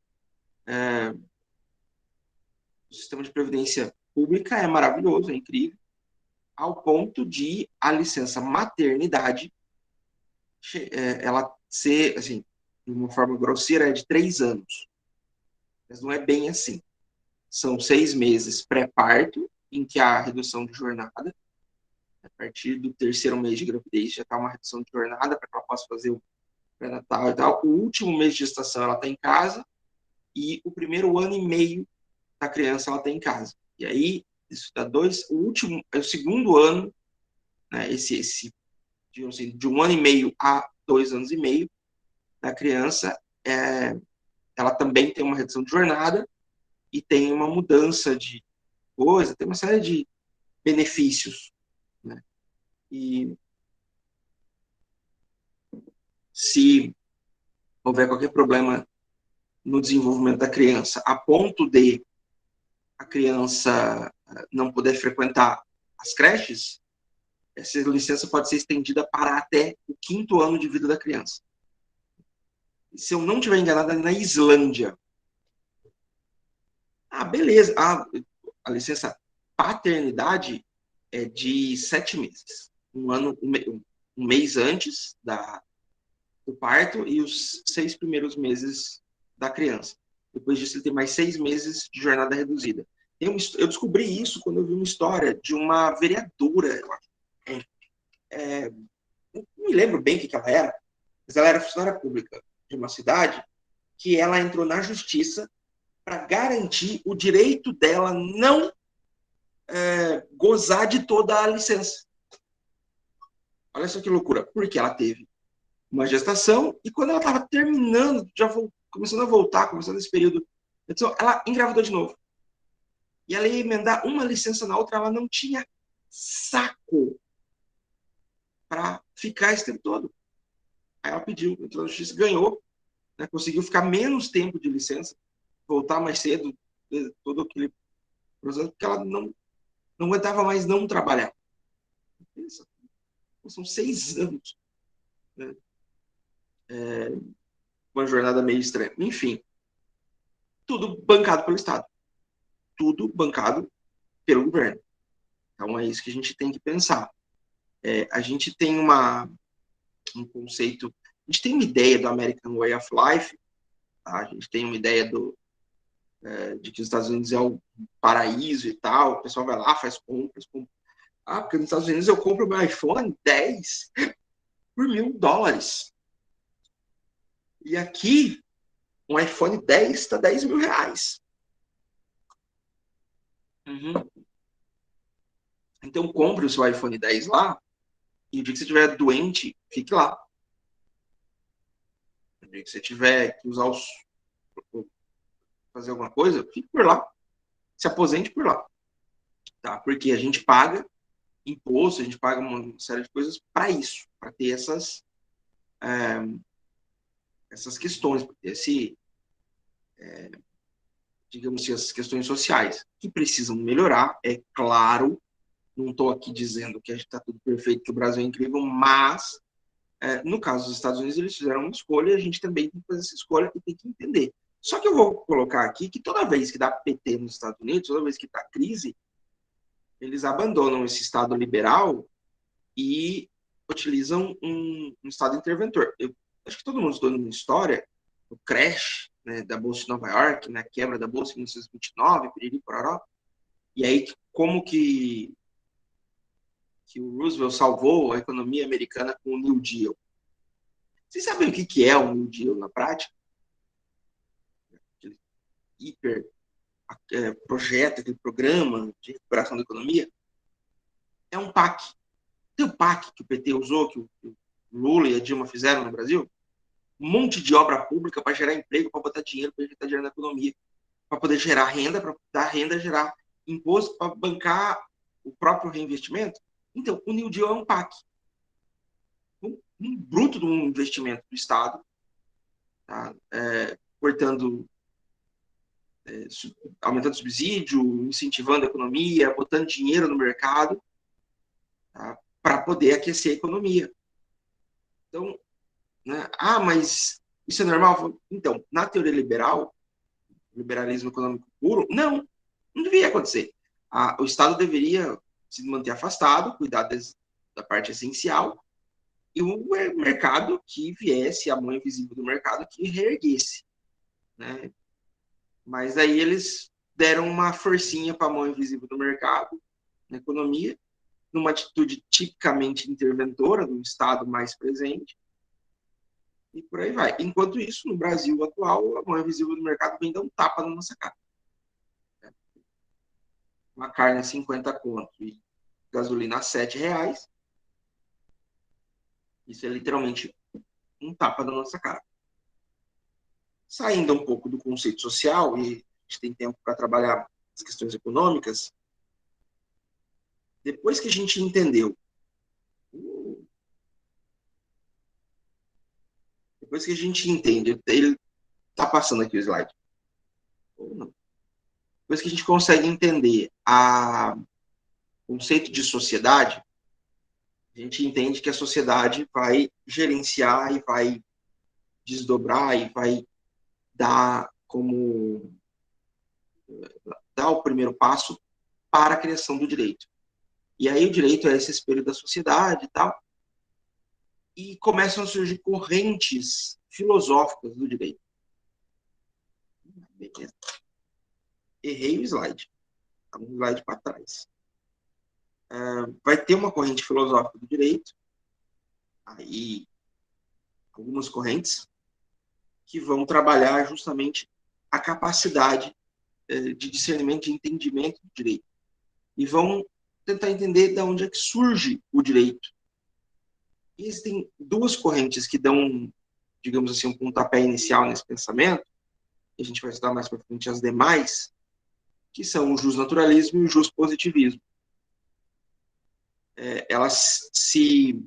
Speaker 1: o sistema de previdência pública é maravilhoso, é incrível, ao ponto de a licença maternidade ela ser, assim, de uma forma grosseira, é de 3 anos. Mas não é bem assim. São 6 meses pré-parto, em que há redução de jornada. A partir do 3º mês de gravidez já está uma redução de jornada para que ela possa fazer o pré-natal e tal. O último mês de gestação ela está em casa e o primeiro ano e meio da criança ela está em casa. E aí, isso dá o segundo ano, né, digamos assim, de 1 ano e meio a 2 anos e meio da criança, ela também tem uma redução de jornada e tem uma mudança de coisa, tem uma série de benefícios, né? E se houver qualquer problema no desenvolvimento da criança, a ponto de a criança não poder frequentar as creches, essa licença pode ser estendida para até o 5º ano de vida da criança. E se eu não estiver enganado, é na Islândia. beleza. A licença paternidade é de 7 meses. Um mês antes do parto e os 6 primeiros meses da criança. Depois disso, ele tem mais 6 meses de jornada reduzida. Eu descobri isso quando eu vi uma história de uma vereadora. Não me lembro bem o que ela era, mas ela era funcionária pública de uma cidade que ela entrou na justiça para garantir o direito dela não gozar de toda a licença. Olha só que loucura. Porque ela teve uma gestação e quando ela estava terminando, já começando a voltar, começando esse período, ela engravidou de novo. E ela ia emendar uma licença na outra, ela não tinha saco para ficar esse tempo todo. Aí ela pediu, entrou na justiça, ganhou, né, conseguiu ficar menos tempo de licença, voltar mais cedo, todo aquele processo, porque ela não aguentava mais não trabalhar. Pensa, são 6 anos, né? Uma jornada meio estranha. Enfim, tudo bancado pelo Estado. Tudo bancado pelo governo. Então é isso que a gente tem que pensar. A gente tem um conceito, a gente tem uma ideia do American Way of Life, tá? A gente tem uma ideia de que os Estados Unidos é o paraíso e tal, o pessoal vai lá, faz compras. Porque nos Estados Unidos eu compro meu iPhone 10 por $1.000. E aqui, um iPhone 10 está R$10.000. Uhum. Então, compre o seu iPhone 10 lá, e o dia que você estiver doente, fique lá. No dia que você tiver que usar fazer alguma coisa, fique por lá. Se aposente por lá. Tá? Porque a gente paga imposto, a gente paga uma série de coisas para isso, para ter essas questões, para ter digamos assim, essas questões sociais, que precisam melhorar, é claro. Não estou aqui dizendo que a gente está tudo perfeito, que o Brasil é incrível, mas no caso dos Estados Unidos, eles fizeram uma escolha e a gente também tem que fazer essa escolha e tem que entender. Só que eu vou colocar aqui que toda vez que dá PT nos Estados Unidos, toda vez que dá crise, eles abandonam esse Estado liberal e utilizam um Estado interventor. Eu acho que todo mundo estudou na história, o crash, né, da Bolsa de Nova York, na quebra da Bolsa em 1929, piriri, pororó. E aí, como que o Roosevelt salvou a economia americana com o New Deal. Vocês sabem o que é o New Deal na prática? Aquele hiper projeto, aquele programa de recuperação da economia. É um PAC. Tem o PAC que o PT usou, que o Lula e a Dilma fizeram no Brasil? Um monte de obra pública para gerar emprego, para botar dinheiro, para injetar dinheiro na economia, para poder gerar renda, para dar renda, gerar imposto, para bancar o próprio reinvestimento. Então, o New Deal é um PAC. Um bruto de um investimento do Estado, tá? Cortando, aumentando o subsídio, incentivando a economia, botando dinheiro no mercado, tá? Para poder aquecer a economia. Então, né? Mas isso é normal? Então, na teoria liberal, liberalismo econômico puro, não devia acontecer. O Estado deveria se manter afastado, cuidar da parte essencial, e o mercado que viesse, a mão invisível do mercado que reerguesse, né? Mas aí eles deram uma forcinha para a mão invisível do mercado, na economia, numa atitude tipicamente interventora do Estado mais presente, e por aí vai. Enquanto isso, no Brasil atual, a mão invisível do mercado vem dar um tapa na nossa cara. Uma carne a 50 conto e gasolina a R$7, isso é literalmente um tapa na nossa cara. Saindo um pouco do conceito social, e a gente tem tempo para trabalhar as questões econômicas, depois que a gente entendeu, depois que a gente entende, ele está passando aqui o slide, ou não? Depois que a gente consegue entender o conceito de sociedade, a gente entende que a sociedade vai gerenciar e vai desdobrar e vai dar o primeiro passo para a criação do direito. E aí o direito é esse espelho da sociedade e tal, e começam a surgir correntes filosóficas do direito. Beleza. Errei o slide. Está um slide para trás. Vai ter uma corrente filosófica do direito, aí algumas correntes, que vão trabalhar justamente a capacidade de discernimento, de entendimento do direito. E vão tentar entender de onde é que surge o direito. E existem duas correntes que dão, digamos assim, um pontapé inicial nesse pensamento, e a gente vai estudar mais para frente as demais, que são o justnaturalismo e o justpositivismo. Elas se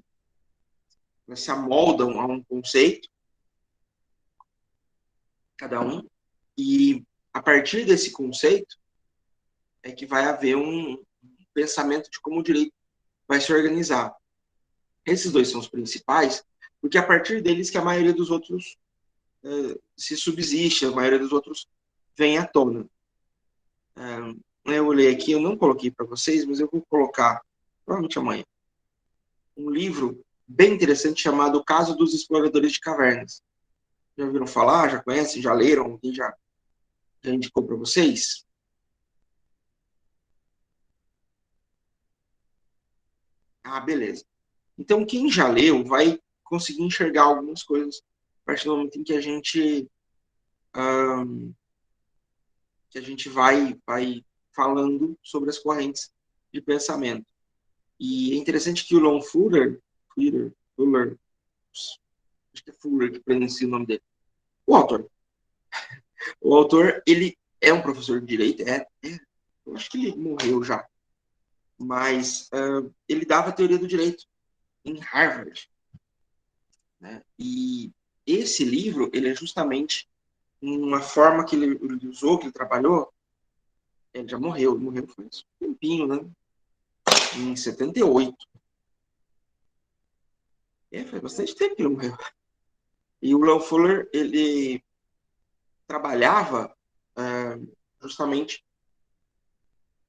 Speaker 1: elas se amoldam a um conceito, cada um, e a partir desse conceito é que vai haver um pensamento de como o direito vai se organizar. Esses dois são os principais, porque a partir deles que a maioria dos outros se subsiste, a maioria dos outros vem à tona. Eu olhei aqui, eu não coloquei para vocês, mas eu vou colocar, provavelmente amanhã, um livro bem interessante chamado O Caso dos Exploradores de Cavernas. Já ouviram falar? Já conhecem? Já leram? Alguém já indicou para vocês? Ah, beleza. Então, quem já leu vai conseguir enxergar algumas coisas a partir do momento em que a gente vai falando sobre as correntes de pensamento. E é interessante que o Lon Fuller, acho que é Fuller que pronuncia o nome dele, o autor, ele é um professor de direito, eu acho que ele morreu já, mas ele dava a teoria do direito em Harvard, né? E esse livro, ele é justamente uma forma que ele usou, que ele trabalhou. Ele já morreu faz um tempinho, né? Em 78. Faz bastante tempo que ele morreu. E o Lon Fuller, ele trabalhava justamente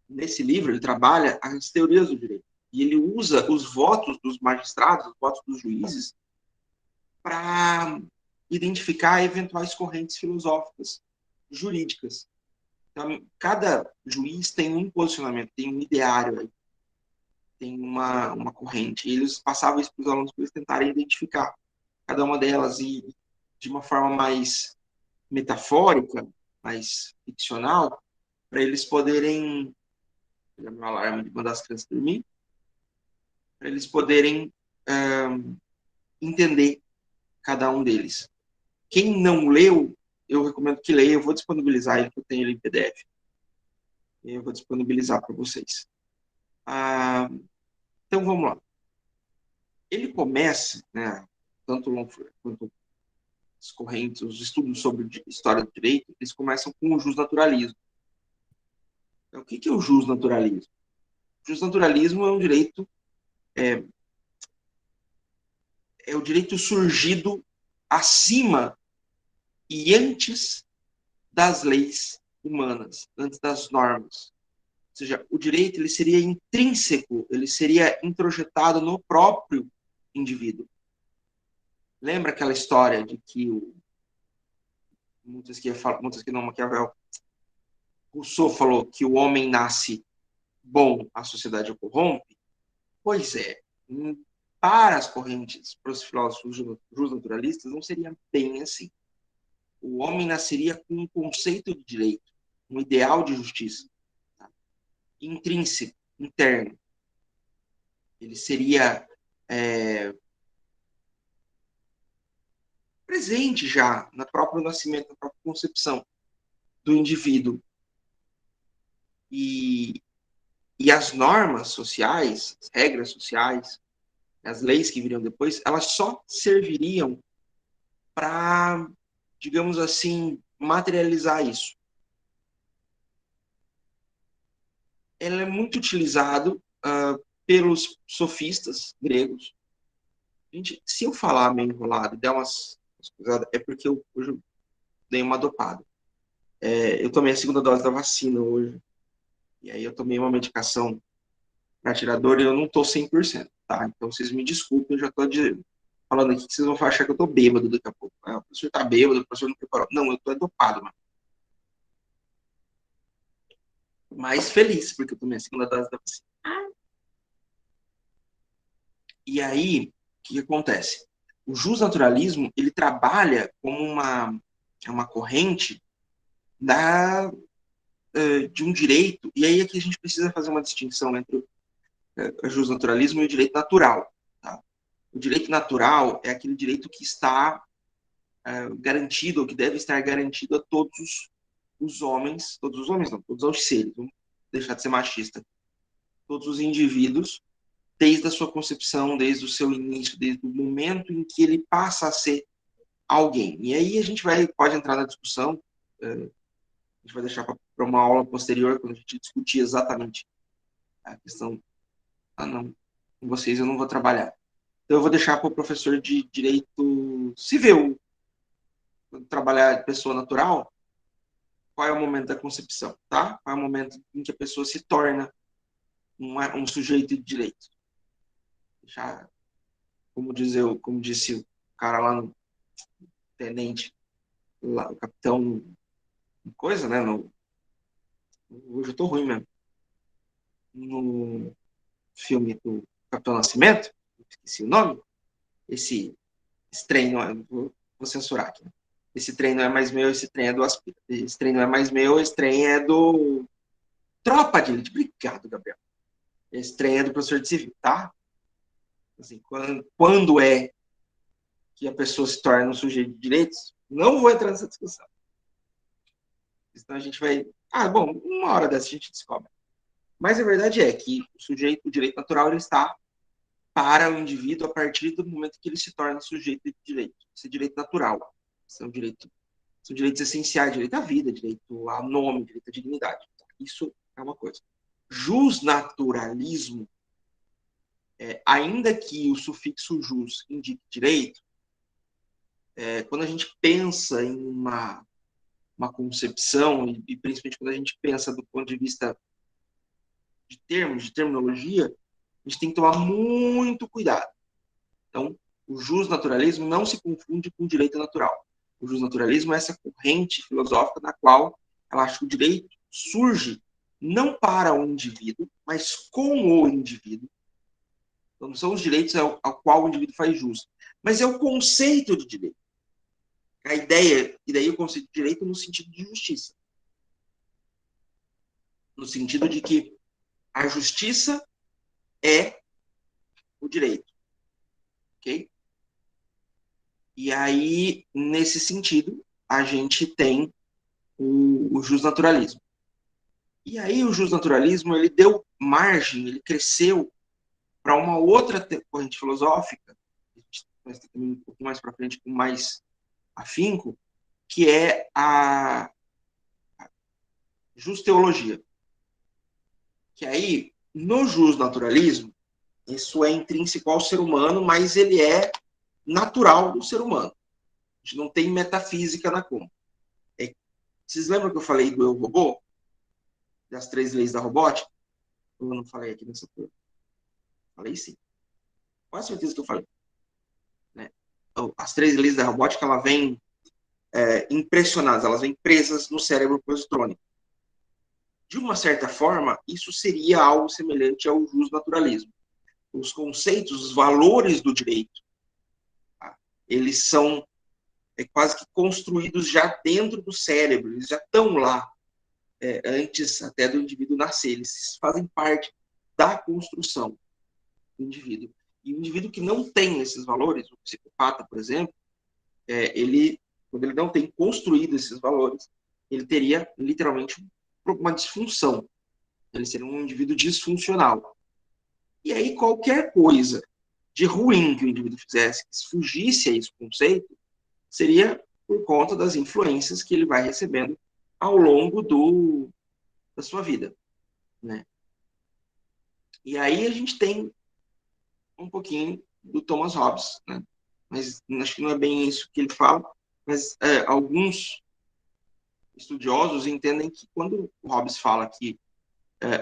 Speaker 1: nesse livro, ele trabalha as teorias do direito. E ele usa os votos dos magistrados, os votos dos juízes, para identificar eventuais correntes filosóficas, jurídicas. Então, cada juiz tem um posicionamento, tem um ideário aí, tem uma corrente. E eles passavam isso para os alunos para eles tentarem identificar cada uma delas e, de uma forma mais metafórica, mais ficcional, para eles poderem, meu alarme de mandar as crianças dormir, para eles poderem entender cada um deles. Quem não leu, eu recomendo que leia, eu vou disponibilizar ele, que eu tenho ele em PDF. Eu vou disponibilizar para vocês. Então, vamos lá. Ele começa, né, tanto o Longford quanto as correntes, os estudos sobre história do direito, eles começam com o justnaturalismo. Então, o que é o justnaturalismo? O justnaturalismo é um direito, é o direito surgido acima e antes das leis humanas, antes das normas. Ou seja, o direito ele seria intrínseco, ele seria introjetado no próprio indivíduo. Lembra aquela história de que Maquiavel, Rousseau falou que o homem nasce bom, a sociedade o corrompe? Pois é, para as correntes, para os filósofos justnaturalistas, não seria bem assim. O homem nasceria com um conceito de direito, um ideal de justiça, tá? Intrínseco, interno. Ele seria presente já no próprio nascimento, na própria concepção do indivíduo. E as normas sociais, as regras sociais, as leis que viriam depois, elas só serviriam para, digamos assim, materializar isso. Ela é muito utilizado pelos sofistas gregos. Gente, se eu falar meio enrolado e der umas coisas, é porque hoje eu dei uma dopada. Eu tomei a segunda dose da vacina hoje. E aí eu tomei uma medicação para tirar dor e eu não estou 100%, tá? Então vocês me desculpem, eu já estou falando aqui que vocês vão achar que eu estou bêbado daqui a pouco. O professor está bêbado, o professor não preparou. Não, eu estou dopado, mano. Mas feliz, porque eu tomei a segunda dose da vacina. E aí, o que acontece? O justnaturalismo, ele trabalha como uma corrente de um direito, e aí aqui a gente precisa fazer uma distinção entre o justnaturalismo e o direito natural. Tá? O direito natural é aquele direito que está garantido, ou que deve estar garantido a todos os homens não, todos os seres, vamos deixar de ser machista, todos os indivíduos desde a sua concepção, desde o seu início, desde o momento em que ele passa a ser alguém. E aí a gente pode entrar na discussão, a gente vai deixar para uma aula posterior, quando a gente discutir exatamente a questão. Não, com vocês eu não vou trabalhar. Então eu vou deixar para o professor de direito civil, quando trabalhar pessoa natural, qual é o momento da concepção, tá? Qual é o momento em que a pessoa se torna um sujeito de direito. Deixar, como disse o cara lá no tenente, lá, o capitão, coisa, né? Hoje eu tô ruim mesmo. No filme do Capitão Nascimento, esqueci o nome, esse trem, não é, vou censurar aqui. Né? Esse trem não é mais meu, esse trem é do Aspira. Esse trem não é mais meu, esse trem é do Tropa de Elite. Obrigado, Gabriel. Esse trem é do professor de civil, tá? Assim, quando é que a pessoa se torna um sujeito de direitos, não vou entrar nessa discussão. Senão a gente vai... bom, uma hora dessa a gente descobre. Mas a verdade é que o direito natural, ele está para o indivíduo a partir do momento que ele se torna sujeito de direito. Esse é direito natural. São direitos essenciais, direito à vida, direito a nome, direito à dignidade. Isso é uma coisa. Jusnaturalismo, ainda que o sufixo jus indique direito, quando a gente pensa em uma concepção, e principalmente quando a gente pensa do ponto de vista de termos, de terminologia, a gente tem que tomar muito cuidado. Então, o jusnaturalismo não se confunde com o direito natural. O jusnaturalismo é essa corrente filosófica na qual ela acha que o direito surge não para o indivíduo, mas com o indivíduo. Então, não são os direitos ao qual o indivíduo faz jus, mas é o conceito de direito. A ideia, e daí o conceito de direito no sentido de justiça. No sentido de que a justiça é o direito. Ok? E aí, nesse sentido, a gente tem o justnaturalismo. E aí o justnaturalismo, ele deu margem, ele cresceu para uma outra corrente filosófica, a gente vai ter também um pouco mais para frente, com mais afinco, que é a justeologia. Que aí, no justnaturalismo, isso é intrínseco ao ser humano, mas ele é natural do ser humano. A gente não tem metafísica na conta. Vocês lembram que eu falei do eu robô? Das 3 leis da robótica? Eu não falei aqui nessa turma. Falei sim. Quase certeza que eu falei. Né? As 3 leis da robótica, ela vem impressionadas, elas vêm presas no cérebro positrônico. De uma certa forma, isso seria algo semelhante ao justnaturalismo. Os conceitos, os valores do direito, tá? Eles são quase que construídos já dentro do cérebro, eles já estão lá, antes até do indivíduo nascer, eles fazem parte da construção do indivíduo. E o indivíduo que não tem esses valores, o psicopata, por exemplo, quando ele não tem construído esses valores, ele teria literalmente uma disfunção. Ele seria um indivíduo disfuncional. E aí qualquer coisa de ruim que o indivíduo fizesse, que fugisse a esse conceito, seria por conta das influências que ele vai recebendo ao longo da sua vida. Né? E aí a gente tem um pouquinho do Thomas Hobbes, né? Mas acho que não é bem isso que ele fala, mas alguns estudiosos entendem que quando o Hobbes fala que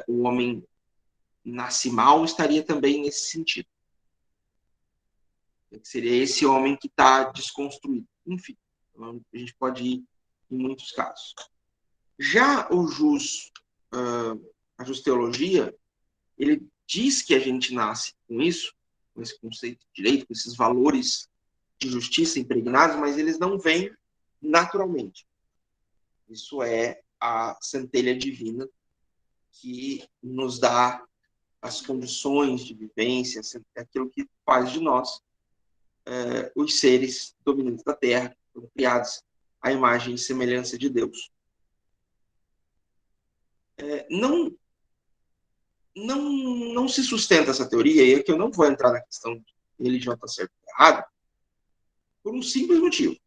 Speaker 1: o homem nasce mal, estaria também nesse sentido. Seria esse homem que está desconstruído. Enfim, a gente pode ir em muitos casos. Já a justeologia, ele diz que a gente nasce com isso, com esse conceito de direito, com esses valores de justiça impregnados, mas eles não vêm naturalmente. Isso é a centelha divina que nos dá as condições de vivência, aquilo que faz de nós os seres dominantes da Terra, que foram criados à imagem e semelhança de Deus. não se sustenta essa teoria, e aqui eu não vou entrar na questão de religião está certo ou errado, por um simples motivo.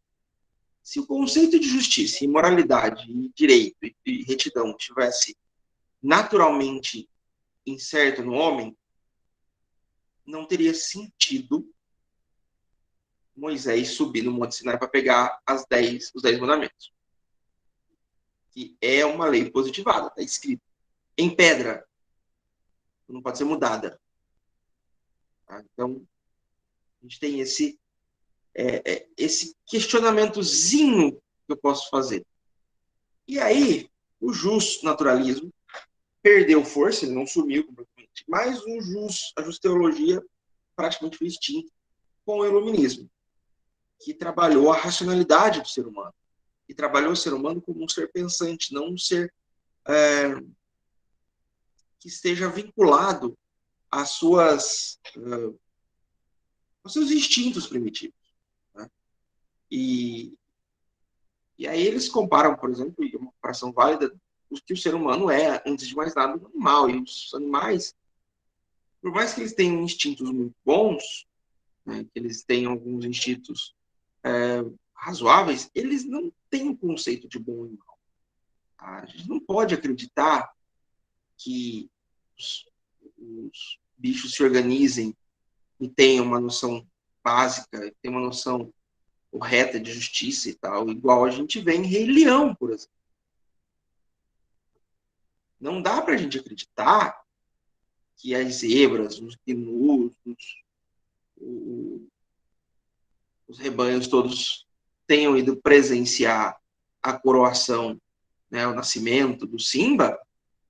Speaker 1: Se o conceito de justiça, imoralidade, e direito e retidão tivesse naturalmente incerto no homem, não teria sentido Moisés subir no Monte Sinai para pegar os 10 mandamentos. Que é uma lei positivada, está escrito em pedra, não pode ser mudada. Tá? Então, a gente tem esse questionamentozinho que eu posso fazer. E aí, o justnaturalismo perdeu força, ele não sumiu completamente, mas a justeologia praticamente foi extinta com o iluminismo, que trabalhou a racionalidade do ser humano, e trabalhou o ser humano como um ser pensante, não um ser que esteja vinculado aos seus instintos primitivos. Né? E aí eles comparam, por exemplo, e uma comparação válida, o que o ser humano é, antes de mais nada, um animal. E os animais, por mais que eles tenham instintos muito bons, né, que eles tenham alguns instintos razoáveis, eles não têm o conceito de bom e mal. Tá? A gente não pode acreditar que os bichos se organizem e tenham uma noção básica, tenham uma noção correta de justiça e tal, igual a gente vê em Rei Leão, por exemplo. Não dá para a gente acreditar que as zebras, os gnus, os rebanhos todos tenham ido presenciar a coroação, né, o nascimento do Simba,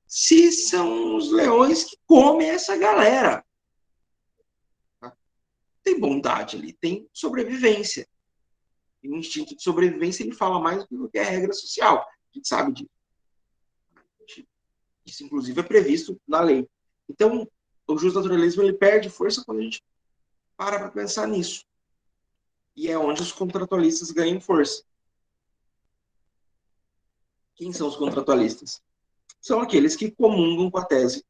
Speaker 1: se são os leões que comem essa galera. Tem bondade ali, tem sobrevivência. E o instinto de sobrevivência ele fala mais do que a regra social. A gente sabe disso. Isso, inclusive, é previsto na lei. Então, o justnaturalismo ele perde força quando a gente para pensar nisso. E é onde os contratualistas ganham força. Quem são os contratualistas? São aqueles que comungam com a tese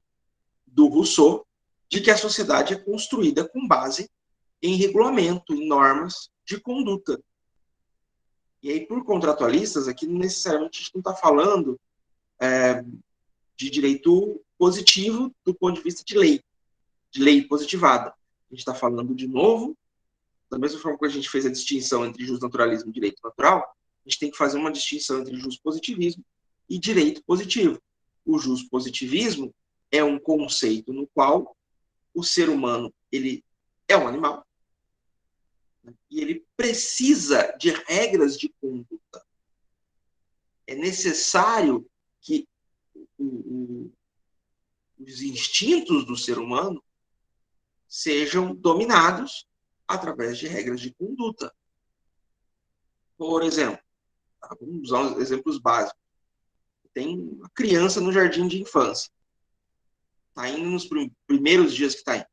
Speaker 1: do Rousseau de que a sociedade é construída com base em regulamento, em normas de conduta. E aí, por contratualistas, aqui necessariamente a gente não está falando de direito positivo do ponto de vista de lei positivada. A gente está falando, de novo, da mesma forma que a gente fez a distinção entre justnaturalismo e direito natural, a gente tem que fazer uma distinção entre justpositivismo e direito positivo. O justpositivismo é um conceito no qual o ser humano ele é um animal, né, e ele precisa de regras de conduta. É necessário que os instintos do ser humano sejam dominados através de regras de conduta. Por exemplo, vamos usar uns exemplos básicos. Tem uma criança no jardim de infância. Está indo nos primeiros dias que está indo.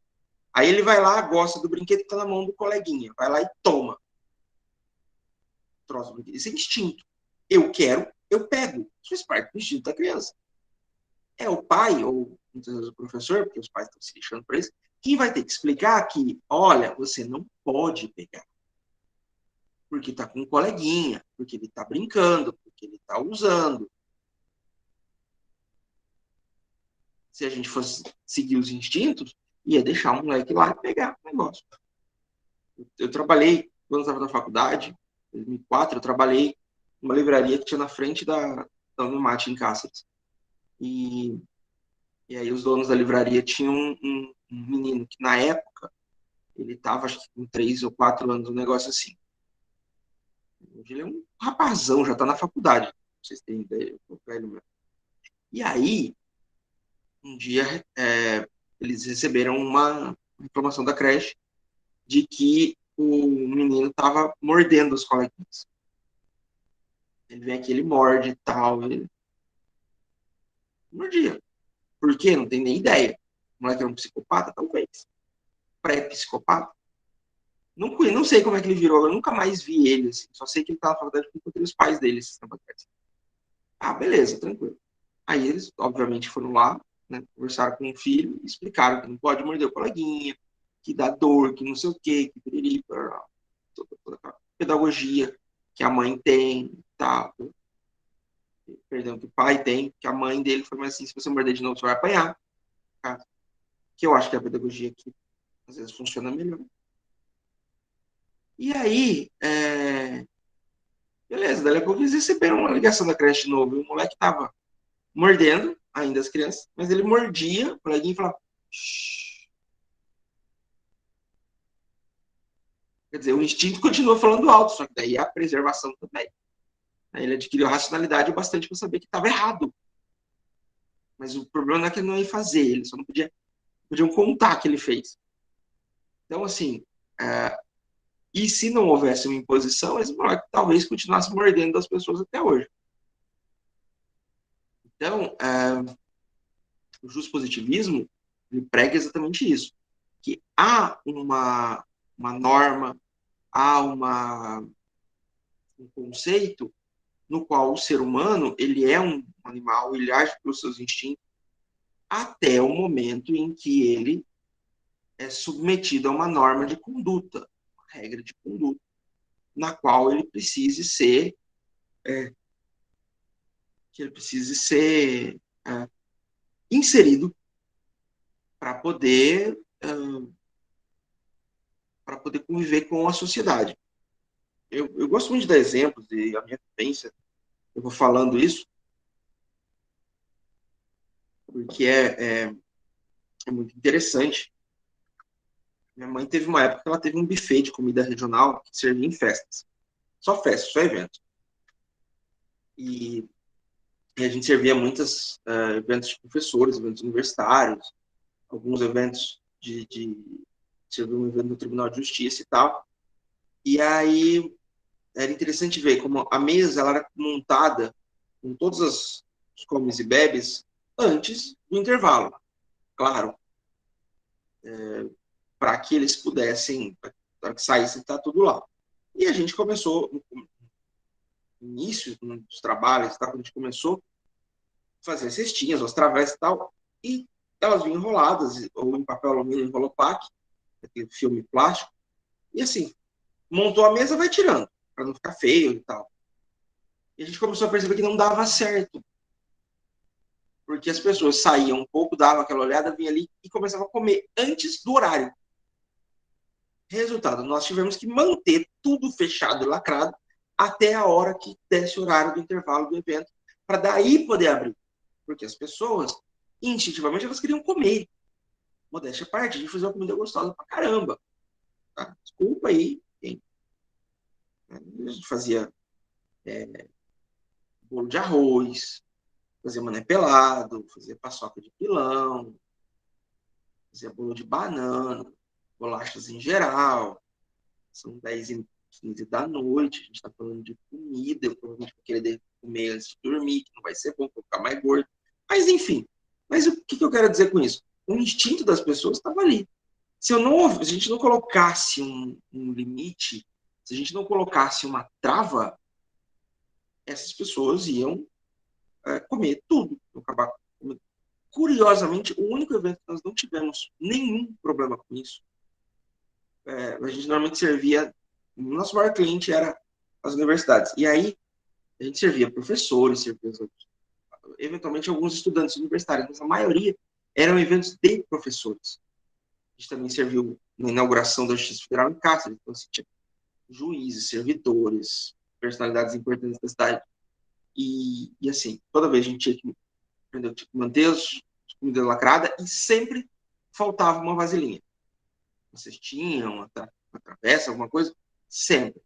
Speaker 1: Aí ele vai lá, gosta do brinquedo que está na mão do coleguinha. Vai lá e toma. Troço do brinquedo. Isso é instinto. Eu quero, eu pego. Isso faz parte do instinto da criança. É o pai, ou muitas vezes o professor, porque os pais estão se lixando para isso, quem vai ter que explicar que, olha, você não pode pegar. Porque está com um coleguinha, porque ele está brincando, porque ele está usando. Se a gente fosse seguir os instintos, ia deixar o moleque lá e pegar o negócio. Eu trabalhei, quando eu estava na faculdade, em 2004, eu trabalhei numa livraria que tinha na frente da Unimate, em Cáceres. E aí os donos da livraria tinham um menino que, na época, ele estava, acho que com 3 ou 4 anos, um negócio assim. Hoje ele é um rapazão, já está na faculdade. Pra vocês terem ideia, eu tô velho mesmo. E aí, um dia, eles receberam uma informação da creche de que o menino estava mordendo os coleguinhas. Ele vem aqui, ele morde e tal. Ele mordia. Por quê? Não tem nem ideia. O moleque era um psicopata, talvez. Pré-psicopata. Não sei como é que ele virou, eu nunca mais vi ele. Assim. Só sei que ele estava na faculdade porque encontrei os pais dele. Ah, beleza, tranquilo. Aí eles, obviamente, foram lá, né? Conversaram com o filho e explicaram que não pode morder o coleguinha, que dá dor, que não sei o quê, que piriri, toda aquela pedagogia que a mãe tem, tal, perdão, que o pai tem, que a mãe dele foi mais assim, se você morder de novo, você vai apanhar, tá? Que eu acho que é a pedagogia que às vezes funciona melhor. E aí, beleza, daí a pouco eles receberam uma ligação da creche de novo, e o moleque tava mordendo, ainda as crianças, mas ele mordia, o coleguinha falava, shh. Quer dizer, o instinto continua falando alto, só que daí a preservação também. Aí ele adquiriu a racionalidade bastante para saber que estava errado. Mas o problema não é que ele não ia fazer, ele só não podiam contar que ele fez. Então, assim, e se não houvesse uma imposição, esse moleque talvez continuasse mordendo as pessoas até hoje. Então, o justpositivismo ele prega exatamente isso, que há uma norma, há um conceito no qual o ser humano ele é um animal, ele age pelos seus instintos até o momento em que ele é submetido a uma norma de conduta, uma regra de conduta, na qual ele precise ser inserido para poder conviver com a sociedade. Eu gosto muito de dar exemplos e a minha vivência, eu vou falando isso porque é muito interessante. Minha mãe teve uma época que ela teve um buffet de comida regional que servia em festas. Só festas, só eventos. E a gente servia muitos eventos de professores, eventos universitários, alguns eventos servia um evento no Tribunal de Justiça e tal. E aí era interessante ver como a mesa ela era montada com todos os comes e bebes antes do intervalo. Claro, para que eles pudessem, para que saíssem, tá tudo lá. E a gente começou, no início dos trabalhos, tá, quando a gente começou a fazer as cestinhas, as travessas e tal, e elas vinham enroladas, ou em papel alumínio enrolopaque, aquele filme plástico, e assim, montou a mesa, vai tirando, para não ficar feio e tal. E a gente começou a perceber que não dava certo, porque as pessoas saíam um pouco, davam aquela olhada, vinha ali e começavam a comer antes do horário. Resultado, nós tivemos que manter tudo fechado e lacrado até a hora que desse o horário do intervalo do evento, para daí poder abrir. Porque as pessoas, instintivamente, elas queriam comer. Modéstia à parte, a gente fazia uma comida gostosa pra caramba. Tá? Desculpa aí. A gente fazia bolo de arroz, fazia mané pelado, fazia paçoca de pilão, fazia bolo de banana, bolachas em geral. São 10h15 da noite, a gente está falando de comida, eu provavelmente vou querer comer antes de dormir, que não vai ser bom, vou ficar mais gordo. Mas, enfim. Mas o que eu quero dizer com isso? O instinto das pessoas estava ali. Se a gente não colocasse um limite, se a gente não colocasse uma trava, essas pessoas iam comer tudo. Acabar comendo. Curiosamente, o único evento que nós não tivemos nenhum problema com isso, a gente normalmente servia, o nosso maior cliente era as universidades. E aí, a gente servia professores, eventualmente alguns estudantes universitários, mas a maioria eram eventos de professores. A gente também serviu na inauguração da Justiça Federal em Cáceres, então assim, tinha juízes, servidores, personalidades importantes da cidade. E assim, toda vez a gente tinha que manter as comidas lacradas e sempre faltava uma vasilhinha. Uma cestinha, uma travessa, alguma coisa, sempre.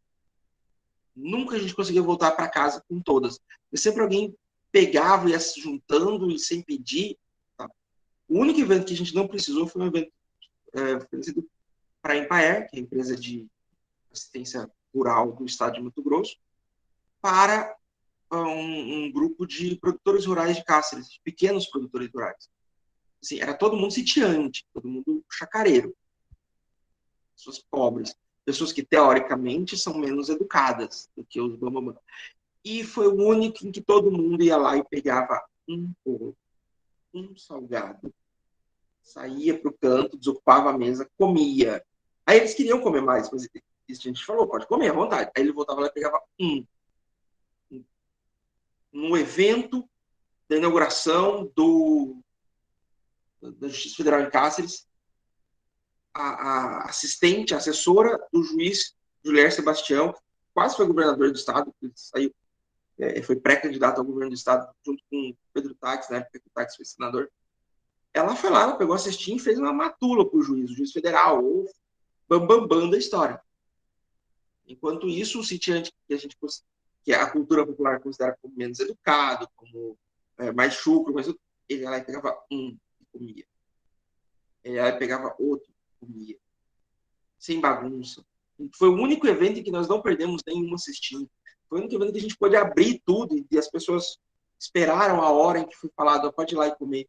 Speaker 1: Nunca a gente conseguia voltar para casa com todas. E sempre alguém pegava e ia se juntando e sem pedir. Tá? O único evento que a gente não precisou foi um evento oferecido para a Empaer, que é a empresa de assistência rural do estado de Mato Grosso, para um grupo de produtores rurais de Cáceres, de pequenos produtores rurais. Assim, era todo mundo sitiante, todo mundo chacareiro. Pessoas pobres, pessoas que teoricamente são menos educadas do que os bambambam. E foi o único em que todo mundo ia lá e pegava um pouco. um salgado. Saía para o canto, desocupava a mesa, comia. Aí eles queriam comer mais, mas a gente falou, pode comer à vontade. Aí ele voltava lá e pegava um. No evento da inauguração da Justiça Federal em Cáceres, a assistente, a assessora do juiz Julier Sebastião, quase foi governador do estado, saiu, foi pré-candidato ao governo do estado, junto com Pedro Táxi, na época que o Táxi foi senador. Ela foi lá, ela pegou a cestinha e fez uma matula para o juiz federal, ou bambambam da história. Enquanto isso, o sitiante que a cultura popular considera como menos educado, como mais chucro, ele lá e pegava um e comia. Ele lá e pegava outro e comia. Sem bagunça. Foi o único evento em que nós não perdemos nenhuma cestinha. Foi o único evento que a gente pôde abrir tudo e as pessoas esperaram a hora em que foi falado, pode ir lá e comer.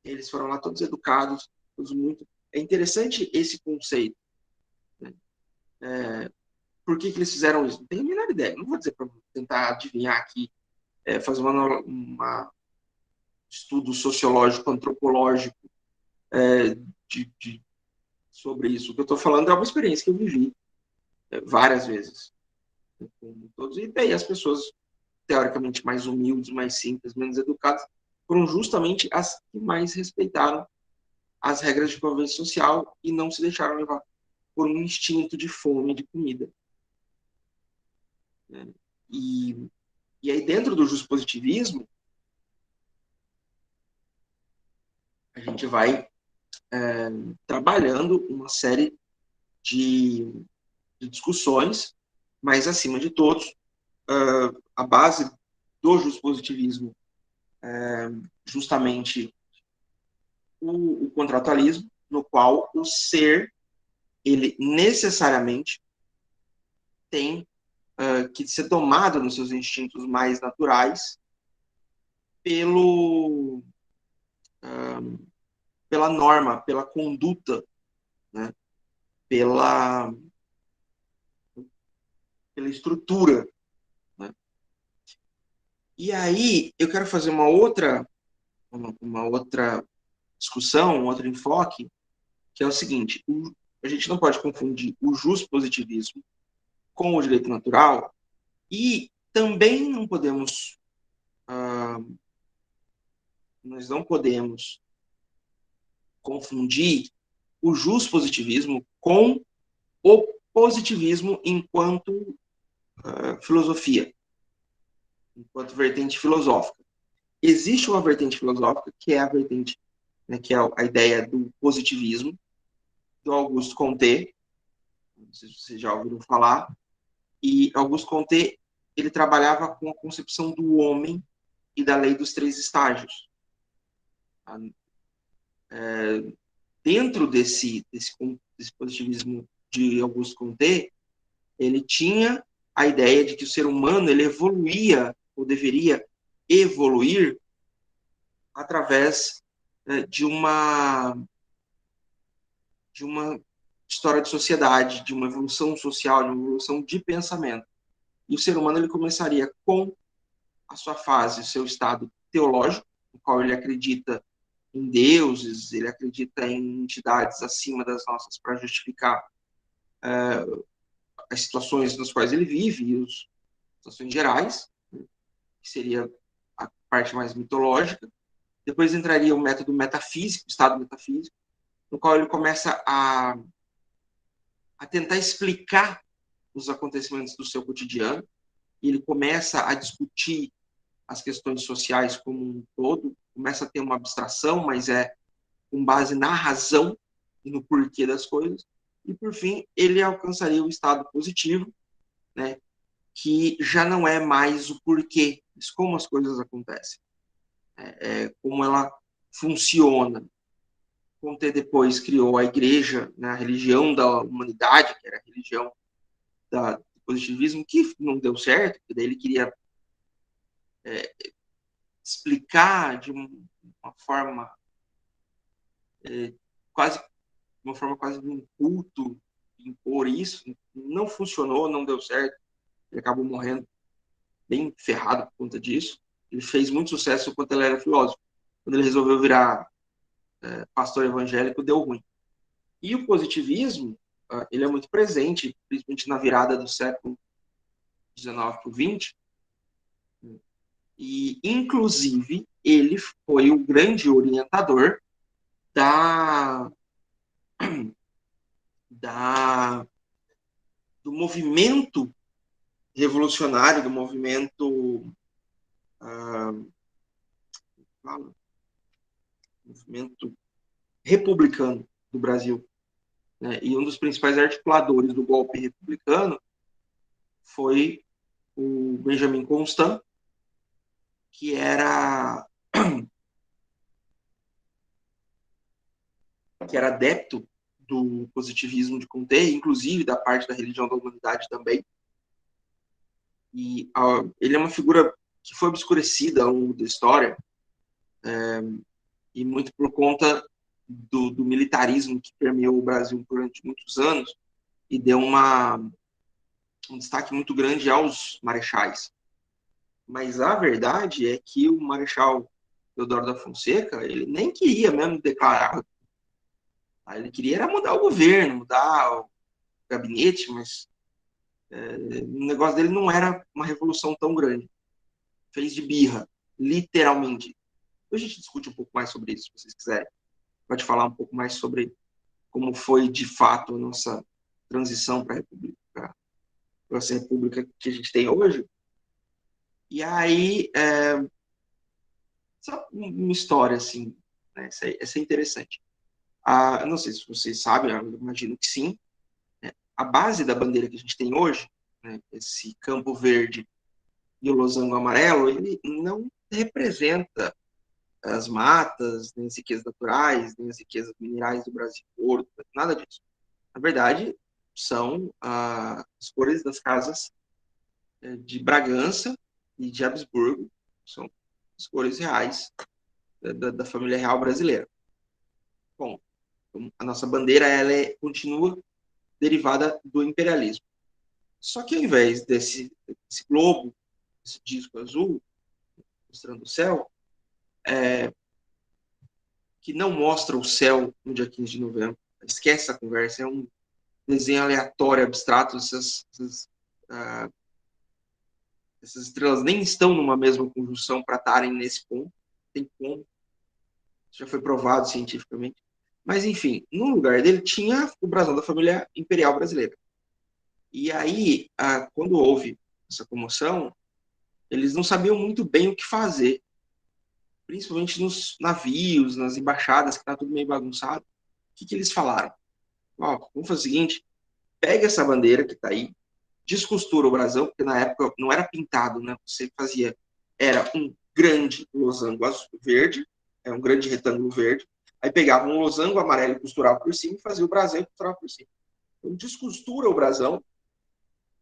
Speaker 1: Eles foram lá todos educados, todos muito. É interessante esse conceito. Né? Por que eles fizeram isso? Não tenho a menor ideia. Não vou dizer para tentar adivinhar aqui, fazer um estudo sociológico, antropológico sobre isso. O que eu estou falando é uma experiência que eu vivi várias vezes. Com todos. E daí as pessoas, teoricamente, mais humildes, mais simples, menos educadas, foram justamente as que mais respeitaram as regras de convivência social e não se deixaram levar por um instinto de fome de comida. E aí, dentro do justpositivismo, a gente vai trabalhando uma série de discussões, mas, acima de todos, a base do justpositivismo é justamente o contratualismo, no qual o ser, ele necessariamente tem que ser domado nos seus instintos mais naturais pela norma, pela conduta, né? pela estrutura. Né? E aí, eu quero fazer uma outra discussão, um outro enfoque, que é o seguinte: a gente não pode confundir o justpositivismo com o direito natural e também nós não podemos confundir o justpositivismo com o positivismo enquanto filosofia, enquanto vertente filosófica. Existe uma vertente filosófica que é a vertente, né, que é a ideia do positivismo, do Auguste Comte, não sei se vocês já ouviram falar, e Auguste Comte, ele trabalhava com a concepção do homem e da lei dos 3 estágios. Dentro desse positivismo de Auguste Comte, ele tinha a ideia de que o ser humano ele evoluía, ou deveria evoluir, através de uma história de sociedade, de uma evolução social, de uma evolução de pensamento. E o ser humano ele começaria com a sua fase, o seu estado teológico, no qual ele acredita em deuses, ele acredita em entidades acima das nossas para justificar as situações nas quais ele vive, e as situações gerais, né, que seria a parte mais mitológica. Depois entraria o método metafísico, o estado metafísico, no qual ele começa a tentar explicar os acontecimentos do seu cotidiano, e ele começa a discutir as questões sociais como um todo, começa a ter uma abstração, mas é com base na razão e no porquê das coisas, e por fim ele alcançaria o estado positivo, né, que já não é mais o porquê, mas como as coisas acontecem, como ela funciona. Comte depois criou a igreja, né, a religião da humanidade, que era a religião do positivismo, que não deu certo, porque daí ele queria explicar de uma forma quase de um culto, impor isso. Não funcionou, não deu certo. Ele acabou morrendo bem ferrado por conta disso. Ele fez muito sucesso enquanto ele era filósofo, quando ele resolveu virar pastor evangélico, deu ruim. E o positivismo, ele é muito presente, principalmente na virada do século XIX para o XX, e, inclusive, ele foi o grande orientador do movimento revolucionário, do movimento republicano do Brasil. Né? E um dos principais articuladores do golpe republicano foi o Benjamin Constant, que era adepto do positivismo de Comte, inclusive da parte da religião da humanidade também. E ele é uma figura que foi obscurecida ao longo da história, e muito por conta do militarismo que permeou o Brasil durante muitos anos e deu um destaque muito grande aos marechais. Mas a verdade é que o Marechal Deodoro da Fonseca, ele nem queria mesmo declarar. Ele queria era mudar o governo, mudar o gabinete, mas o negócio dele não era uma revolução tão grande. Fez de birra, literalmente. Depois a gente discute um pouco mais sobre isso, se vocês quiserem. Pode falar um pouco mais sobre como foi, de fato, a nossa transição para essa república que a gente tem hoje. E aí, só uma história, assim, né? Essa é interessante. Não sei se vocês sabem, eu imagino que sim. A base da bandeira que a gente tem hoje, né, esse campo verde e o losango amarelo, ele não representa as matas, nem as riquezas naturais, nem as riquezas minerais do Brasil, ouro, nada disso. Na verdade, são as cores das casas de Bragança e de Habsburgo, são as cores reais da família real brasileira. Bom, a nossa bandeira ela continua derivada do imperialismo. Só que ao invés desse globo, esse disco azul, mostrando o céu, que não mostra o céu no dia 15 de novembro, esquece essa conversa, é um desenho aleatório, abstrato, essas estrelas nem estão numa mesma conjunção para estarem nesse ponto, tem como, já foi provado cientificamente. Mas, enfim, no lugar dele tinha o brasão da família imperial brasileira. E aí, quando houve essa comoção, eles não sabiam muito bem o que fazer, principalmente nos navios, nas embaixadas, que estava tudo meio bagunçado. O que eles falaram? Vamos fazer o seguinte, pega essa bandeira que está aí, descostura o brasão, porque na época não era pintado, né? Você fazia, era um grande losango verde, era um grande retângulo verde, aí pegava um losango amarelo e costurava por cima, e fazia o brasão e costurava por cima. Então, descostura o brasão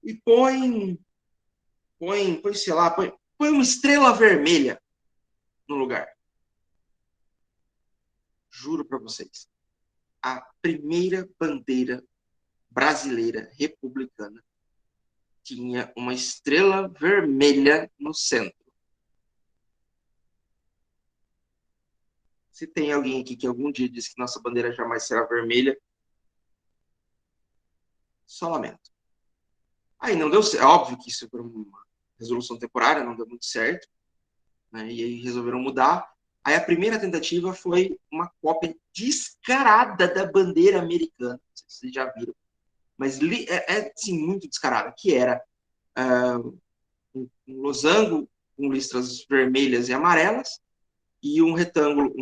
Speaker 1: e põe, sei lá, põe uma estrela vermelha no lugar. Juro para vocês, a primeira bandeira brasileira republicana tinha uma estrela vermelha no centro. Se tem alguém aqui que algum dia disse que nossa bandeira jamais será vermelha, só lamento. Aí não deu certo. É óbvio que isso foi uma resolução temporária, não deu muito certo. Né? E aí resolveram mudar. Aí a primeira tentativa foi uma cópia descarada da bandeira americana. Não sei se vocês já viram. Mas sim, muito descarada. Que era um losango com listras vermelhas e amarelas e um retângulo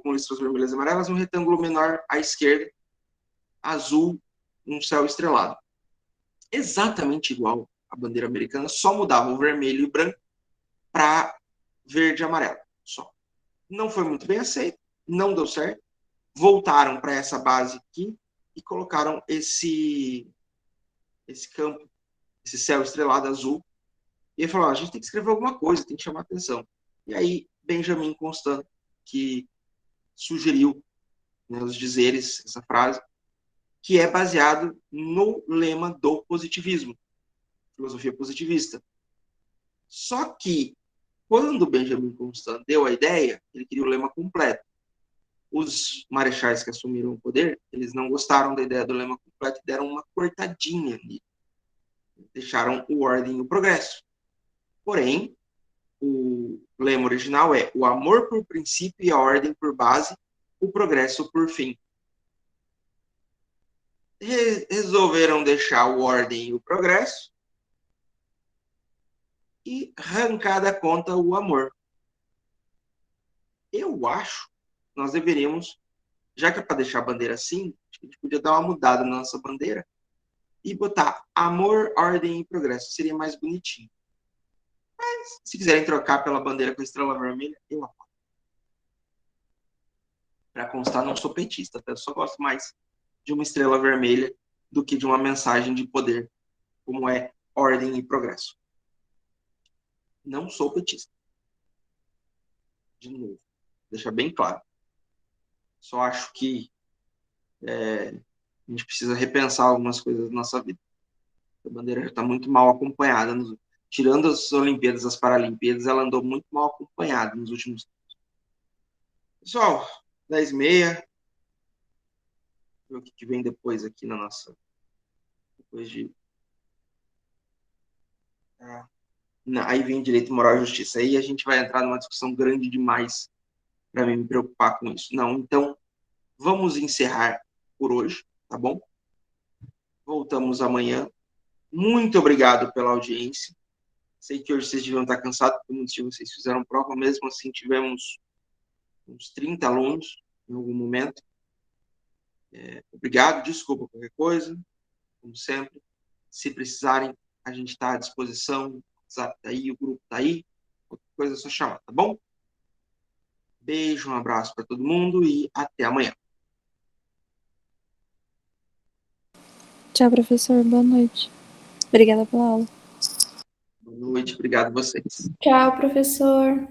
Speaker 1: com listras vermelhas e amarelas e um retângulo menor à esquerda, azul, um céu estrelado. Exatamente igual à bandeira americana, só mudava o vermelho e o branco para verde e amarelo. Só. Não foi muito bem aceito, não deu certo. Voltaram para essa base aqui e colocaram esse campo, esse céu estrelado azul. E ele falou, a gente tem que escrever alguma coisa, tem que chamar atenção. E aí, Benjamin Constant, que sugeriu, né, os dizeres, essa frase, que é baseado no lema do positivismo, filosofia positivista. Só que quando Benjamin Constant deu a ideia, ele queria o lema completo. Os marechais que assumiram o poder, eles não gostaram da ideia do lema completo e deram uma cortadinha nele. Deixaram o ordem e o progresso. Porém, o lema original é o amor por princípio e a ordem por base, o progresso por fim. Resolveram deixar o ordem e o progresso e arrancar da conta o amor. Eu acho que nós deveríamos, já que é para deixar a bandeira assim, a gente podia dar uma mudada na nossa bandeira e botar amor, ordem e progresso. Seria mais bonitinho. Mas, se quiserem trocar pela bandeira com a estrela vermelha, eu apoio. Para constar, não sou petista, tá? Eu só gosto mais de uma estrela vermelha do que de uma mensagem de poder, como é ordem e progresso. Não sou petista. De novo, deixa bem claro. Só acho que a gente precisa repensar algumas coisas na nossa vida. A bandeira já está muito mal acompanhada. Tirando as Olimpíadas, as Paralimpíadas, ela andou muito mal acompanhada nos últimos tempos. Pessoal, 10h30. Ver o que vem depois aqui na nossa... Depois de... Aí vem direito, moral e justiça. Aí a gente vai entrar numa discussão grande demais para mim me preocupar com isso. Não, então, vamos encerrar por hoje, tá bom? Voltamos amanhã. Muito obrigado pela audiência. Sei que hoje vocês deviam estar cansados, porque muitos de vocês fizeram prova, mesmo assim tivemos uns 30 alunos em algum momento. Obrigado, desculpa qualquer coisa, como sempre. Se precisarem, a gente está à disposição. O WhatsApp está aí, o grupo está aí. Qualquer coisa é só chamar, tá bom? Beijo, um abraço para todo mundo e até amanhã.
Speaker 2: Tchau, professor. Boa noite. Obrigada pela aula.
Speaker 1: Boa noite, obrigado a vocês.
Speaker 4: Tchau, professor.